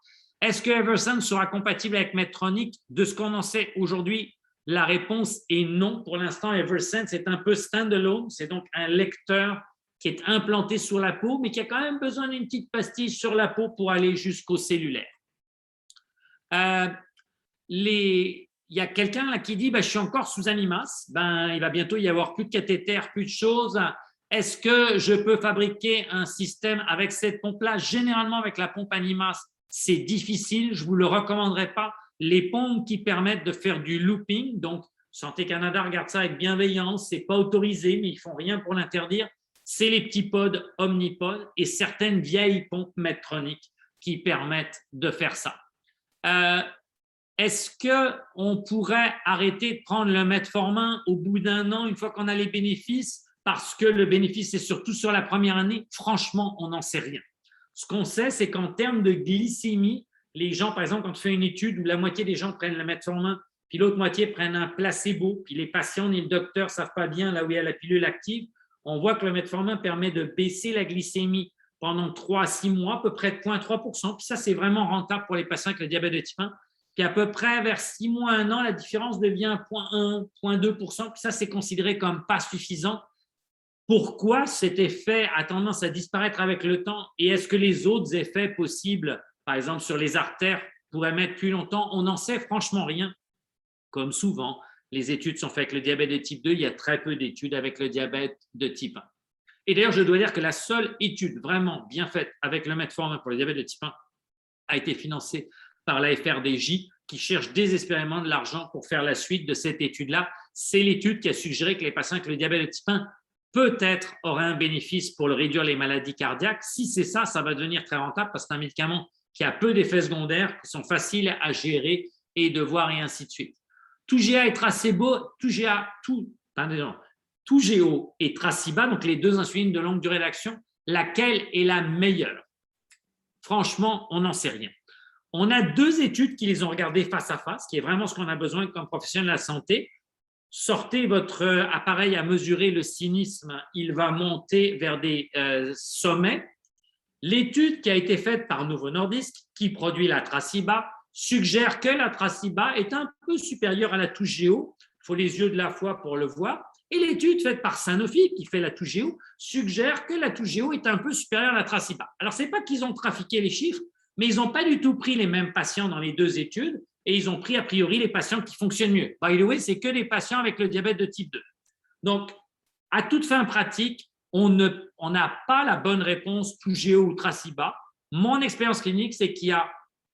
Speaker 1: Est-ce que Eversense sera compatible avec Medtronic? De ce qu'on en sait aujourd'hui, la réponse est non. Pour l'instant, Eversense est un peu standalone. C'est donc un lecteur qui est implanté sur la peau, mais qui a quand même besoin d'une petite pastille sur la peau pour aller jusqu'au cellulaire. Il y a quelqu'un là qui dit je suis encore sous Animas, il va bientôt y avoir plus de cathéter, plus de choses. Est-ce que je peux fabriquer un système avec cette pompe-là? Généralement, avec la pompe Animas, c'est difficile, je ne vous le recommanderais pas. Les pompes qui permettent de faire du looping, donc Santé Canada regarde ça avec bienveillance, ce n'est pas autorisé, mais ils ne font rien pour l'interdire. C'est les petits pods Omnipod et certaines vieilles pompes Medtronic qui permettent de faire ça. Est-ce qu'on pourrait arrêter de prendre le metformin au bout d'un an, une fois qu'on a les bénéfices, parce que le bénéfice est surtout sur la première année? Franchement, on n'en sait rien. Ce qu'on sait, c'est qu'en termes de glycémie, les gens, par exemple, quand on fait une étude où la moitié des gens prennent le metformin, puis l'autre moitié prennent un placebo, puis les patients ni le docteur ne savent pas bien là où il y a la pilule active, on voit que le metformin permet de baisser la glycémie pendant 3 à 6 mois, à peu près de 0,3%. Puis ça, c'est vraiment rentable pour les patients avec le diabète de type 1. Puis à peu près vers 6 mois, 1 an, la différence devient 0,1, 0,2%. Puis ça, c'est considéré comme pas suffisant. Pourquoi cet effet a tendance à disparaître avec le temps? Et est-ce que les autres effets possibles, par exemple sur les artères, pourraient mettre plus longtemps? On n'en sait franchement rien. Comme souvent, les études sont faites avec le diabète de type 2. Il y a très peu d'études avec le diabète de type 1. Et d'ailleurs, je dois dire que la seule étude vraiment bien faite avec le metformin pour le diabète de type 1 a été financée par la FRDJ, qui cherche désespérément de l'argent pour faire la suite de cette étude-là. C'est l'étude qui a suggéré que les patients avec le diabète de type 1 peut-être auraient un bénéfice pour réduire les maladies cardiaques. Si c'est ça, ça va devenir très rentable parce que c'est un médicament qui a peu d'effets secondaires, qui sont faciles à gérer et de voir et ainsi de suite. TOUGA et Tracebo, Toujeo et Traceba, donc les deux insulines de longue durée d'action, laquelle est la meilleure? Franchement, on n'en sait rien. On a 2 études qui les ont regardées face à face, qui est vraiment ce qu'on a besoin comme professionnel de la santé. Sortez votre appareil à mesurer le cynisme, il va monter vers des sommets. L'étude qui a été faite par Novo Nordisk, qui produit la Traceba, suggère que la Traceba est un peu supérieure à la Toujeo. Il faut les yeux de la foi pour le voir. Et l'étude faite par Sanofi, qui fait la Toujeo, suggère que la Toujeo est un peu supérieure à la Traceba. Alors, ce n'est pas qu'ils ont trafiqué les chiffres, mais ils n'ont pas du tout pris les mêmes patients dans les 2 études et ils ont pris a priori les patients qui fonctionnent mieux. By the way, c'est que les patients avec le diabète de type 2. Donc, à toute fin pratique, on n'a pas la bonne réponse Toujeo ou Traceba. Mon expérience clinique, c'est qu'il y a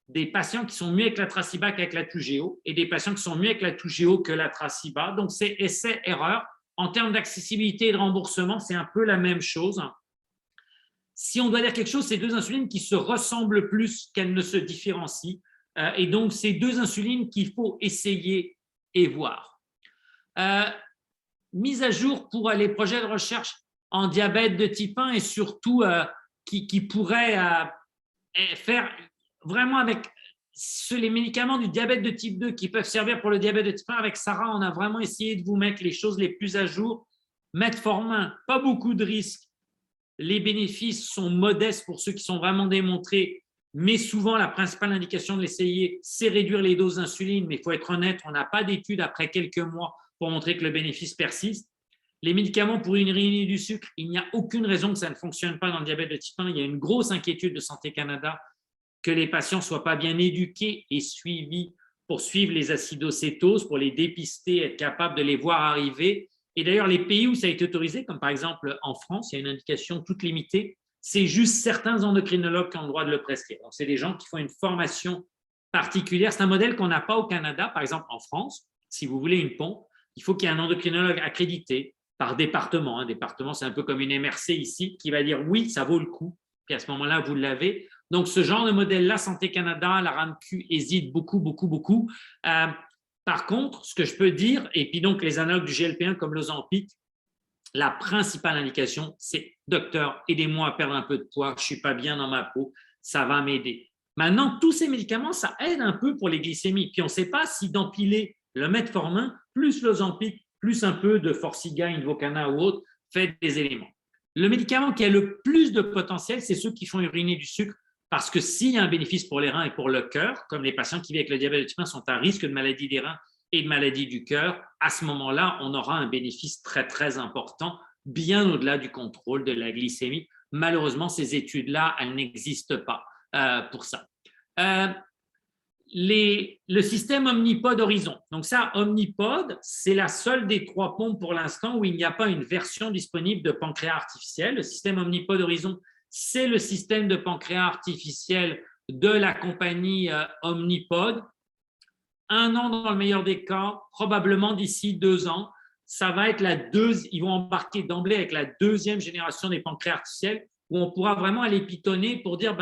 Speaker 1: des patients qui sont mieux avec la Traceba qu'avec la Toujeo et des patients qui sont mieux avec la Toujeo que la Traceba. Donc, c'est essai-erreur. En termes d'accessibilité et de remboursement, c'est un peu la même chose. Si on doit dire quelque chose, c'est 2 insulines qui se ressemblent plus qu'elles ne se différencient. Et donc, c'est 2 insulines qu'il faut essayer et voir. Mise à jour pour les projets de recherche en diabète de type 1 et surtout qui pourraient faire vraiment avec les médicaments du diabète de type 2 qui peuvent servir pour le diabète de type 1. Avec Sarah, on a vraiment essayé de vous mettre les choses les plus à jour. Metformin, pas beaucoup de risques. Les bénéfices sont modestes pour ceux qui sont vraiment démontrés, mais souvent la principale indication de l'essayer, c'est réduire les doses d'insuline, mais il faut être honnête, on n'a pas d'études après quelques mois pour montrer que le bénéfice persiste. Les médicaments pour une urinée du sucre, il n'y a aucune raison que ça ne fonctionne pas dans le diabète de type 1. Il y a une grosse inquiétude de Santé Canada que les patients ne soient pas bien éduqués et suivis pour suivre les acidocétoses, pour les dépister, être capable de les voir arriver. Et d'ailleurs, les pays où ça a été autorisé, comme par exemple en France, il y a une indication toute limitée, c'est juste certains endocrinologues qui ont le droit de le prescrire. Donc, c'est des gens qui font une formation particulière. C'est un modèle qu'on n'a pas au Canada. Par exemple, en France, si vous voulez une pompe, il faut qu'il y ait un endocrinologue accrédité par département. Un département, c'est un peu comme une MRC ici, qui va dire oui, ça vaut le coup. Puis à ce moment-là, vous l'avez. Donc, ce genre de modèle-là, Santé Canada, la RAMQ hésite beaucoup. Par contre, ce que je peux dire, et puis donc les analogues du GLP-1 comme l'Ozempic, la principale indication, c'est « Docteur, aidez-moi à perdre un peu de poids, je ne suis pas bien dans ma peau, ça va m'aider ». Maintenant, tous ces médicaments, ça aide un peu pour les glycémies. Puis on ne sait pas si d'empiler le metformin, plus l'Ozempic, plus un peu de Forxiga, Invokana ou autre, fait des éléments. Le médicament qui a le plus de potentiel, c'est ceux qui font uriner du sucre, parce que s'il y a un bénéfice pour les reins et pour le cœur, comme les patients qui vivent avec le diabète de type 1 sont à risque de maladie des reins et de maladie du cœur, à ce moment-là, on aura un bénéfice très, très important bien au-delà du contrôle de la glycémie. Malheureusement, ces études-là, elles n'existent pas pour ça. Le système Omnipod Horizon. Donc ça, Omnipod, c'est la seule des 3 pompes pour l'instant où il n'y a pas une version disponible de pancréas artificiel. Le système Omnipod Horizon, c'est le système de pancréas artificiel de la compagnie Omnipod. 1 an dans le meilleur des cas, probablement d'ici 2 ans, ça va être ils vont embarquer d'emblée avec la 2e génération des pancréas artificiels où on pourra vraiment aller pitonner pour dire,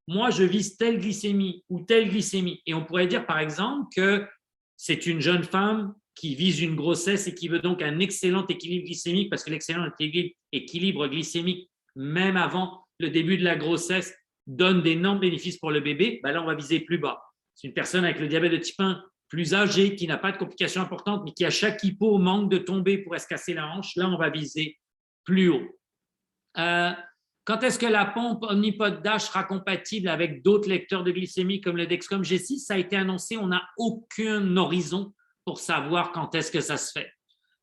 Speaker 1: moi, je vise telle glycémie ou telle glycémie. Et on pourrait dire, par exemple, que c'est une jeune femme qui vise une grossesse et qui veut donc un excellent équilibre glycémique, parce que l'excellent équilibre glycémique, même avant le début de la grossesse, donne d'énormes bénéfices pour le bébé. Là, on va viser plus bas. C'est une personne avec le diabète de type 1 plus âgée, qui n'a pas de complications importantes, mais qui à chaque hypo manque de tomber pour se casser la hanche. Là, on va viser plus haut. Quand est-ce que la pompe Omnipod Dash sera compatible avec d'autres lecteurs de glycémie comme le Dexcom G6? Ça a été annoncé, on n'a aucun horizon pour savoir quand est-ce que ça se fait.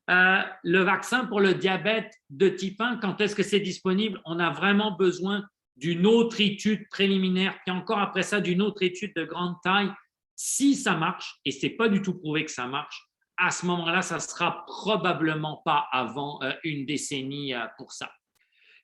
Speaker 1: Le vaccin pour le diabète de type 1, quand est-ce que c'est disponible? On a vraiment besoin d'une autre étude préliminaire, puis encore après ça, d'une autre étude de grande taille. Si ça marche, et ce n'est pas du tout prouvé que ça marche, à ce moment-là, ça ne sera probablement pas avant une décennie pour ça.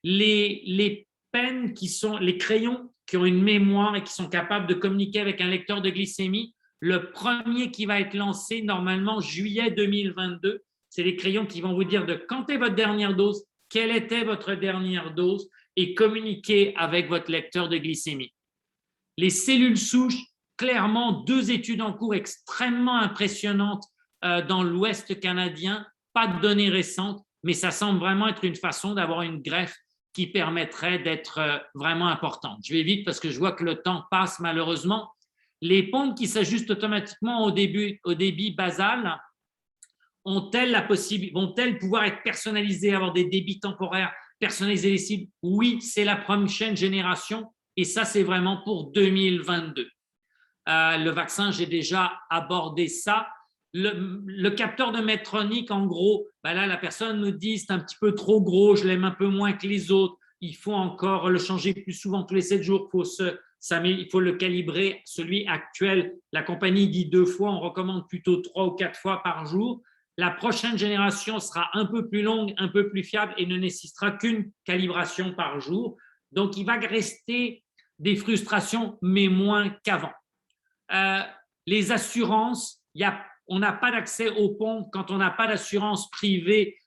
Speaker 1: Les pens les crayons qui ont une mémoire et qui sont capables de communiquer avec un lecteur de glycémie, le premier qui va être lancé normalement juillet 2022, c'est les crayons qui vont vous dire de quand est votre dernière dose, quelle était votre dernière dose et communiquer avec votre lecteur de glycémie. Les cellules souches, clairement 2 études en cours extrêmement impressionnantes dans l'Ouest canadien, pas de données récentes, mais ça semble vraiment être une façon d'avoir une greffe qui permettrait d'être vraiment importante. Je vais vite parce que je vois que le temps passe malheureusement. Les pompes qui s'ajustent automatiquement au débit basal vont-elles pouvoir être personnalisées, avoir des débits temporaires, personnaliser les cibles? Oui, c'est la prochaine génération et ça, c'est vraiment pour 2022. Le vaccin, j'ai déjà abordé ça. Le capteur de Medtronic, en gros, là, la personne me dit c'est un petit peu trop gros, je l'aime un peu moins que les autres, il faut encore le changer plus souvent tous les 7 jours, il faut le calibrer. Celui actuel, la compagnie dit 2 fois, on recommande plutôt 3 ou 4 fois par jour. La prochaine génération sera un peu plus longue, un peu plus fiable et ne nécessitera qu'une calibration par jour. Donc, il va rester des frustrations, mais moins qu'avant. Les assurances, on n'a pas d'accès aux pompes quand on n'a pas d'assurance privée.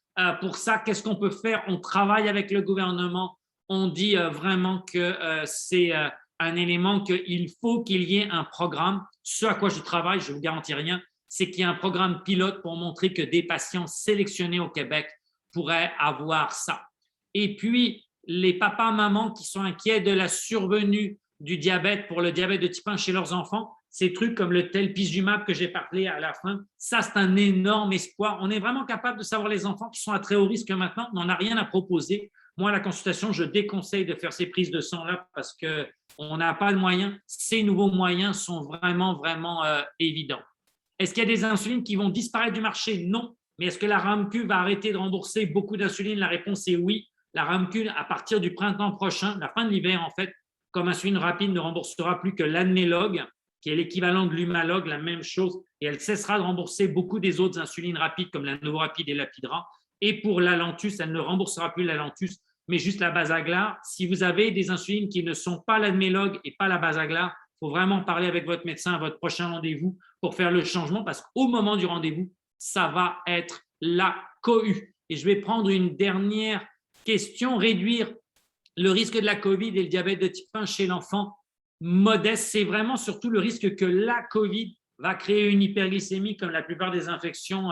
Speaker 1: Pour ça, qu'est-ce qu'on peut faire? On travaille avec le gouvernement. On dit vraiment que c'est un élément qu'il faut qu'il y ait un programme. Ce à quoi je travaille, je ne vous garantis rien, c'est qu'il y a un programme pilote pour montrer que des patients sélectionnés au Québec pourraient avoir ça. Et puis, les papas, mamans qui sont inquiets de la survenue du diabète pour le diabète de type 1 chez leurs enfants, ces trucs comme le telpizumab que j'ai parlé à la fin, ça, c'est un énorme espoir. On est vraiment capable de savoir les enfants qui sont à très haut risque maintenant, mais on n'a rien à proposer. Moi, à la consultation, je déconseille de faire ces prises de sang-là parce qu'on n'a pas de moyens. Ces nouveaux moyens sont vraiment, vraiment évidents. Est-ce qu'il y a des insulines qui vont disparaître du marché? Non. Mais est-ce que la RAMQ va arrêter de rembourser beaucoup d'insuline? La réponse est oui. La RAMQ, à partir du printemps prochain, la fin de l'hiver en fait, comme insuline rapide ne remboursera plus que l'Admelog, qui est l'équivalent de l'Humalog, la même chose, et elle cessera de rembourser beaucoup des autres insulines rapides comme la Novorapide et l'Apidra. Et pour l'Alantus, elle ne remboursera plus l'Alantus, mais juste la Basaglar. Si vous avez des insulines qui ne sont pas l'Admelog et pas la Basaglar, il faut vraiment parler avec votre médecin à votre prochain rendez-vous pour faire le changement, parce qu'au moment du rendez-vous, ça va être la cohue. Et je vais prendre une dernière question, réduire le risque de la COVID et le diabète de type 1 chez l'enfant modeste, c'est vraiment surtout le risque que la COVID va créer une hyperglycémie comme la plupart des infections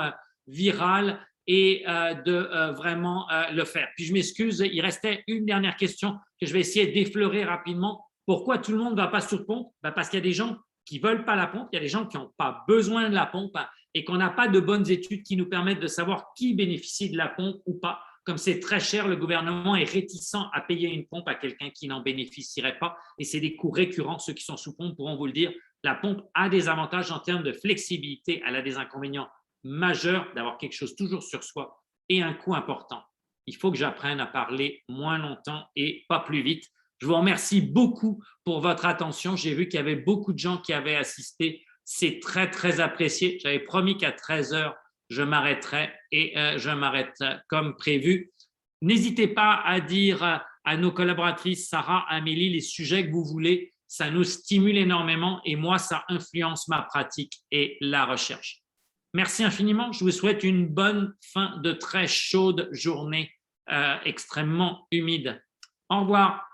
Speaker 1: virales et de vraiment le faire. Puis je m'excuse, il restait une dernière question que je vais essayer d'effleurer rapidement. Pourquoi tout le monde ne va pas sur pompe? Parce qu'il y a des gens qui ne veulent pas la pompe, il y a des gens qui n'ont pas besoin de la pompe et qu'on n'a pas de bonnes études qui nous permettent de savoir qui bénéficie de la pompe ou pas. Comme c'est très cher, le gouvernement est réticent à payer une pompe à quelqu'un qui n'en bénéficierait pas. Et c'est des coûts récurrents. Ceux qui sont sous pompe pourront vous le dire. La pompe a des avantages en termes de flexibilité. Elle a des inconvénients majeurs d'avoir quelque chose toujours sur soi et un coût important. il faut que j'apprenne à parler moins longtemps et pas plus vite. Je vous remercie beaucoup pour votre attention. J'ai vu qu'il y avait beaucoup de gens qui avaient assisté. C'est très, très apprécié. J'avais promis qu'à 13 heures, je m'arrêterai et je m'arrête comme prévu. N'hésitez pas à dire à nos collaboratrices, Sarah, Amélie, les sujets que vous voulez. Ça nous stimule énormément et moi, ça influence ma pratique et la recherche. Merci infiniment. Je vous souhaite une bonne fin de très chaude journée extrêmement humide. Au revoir.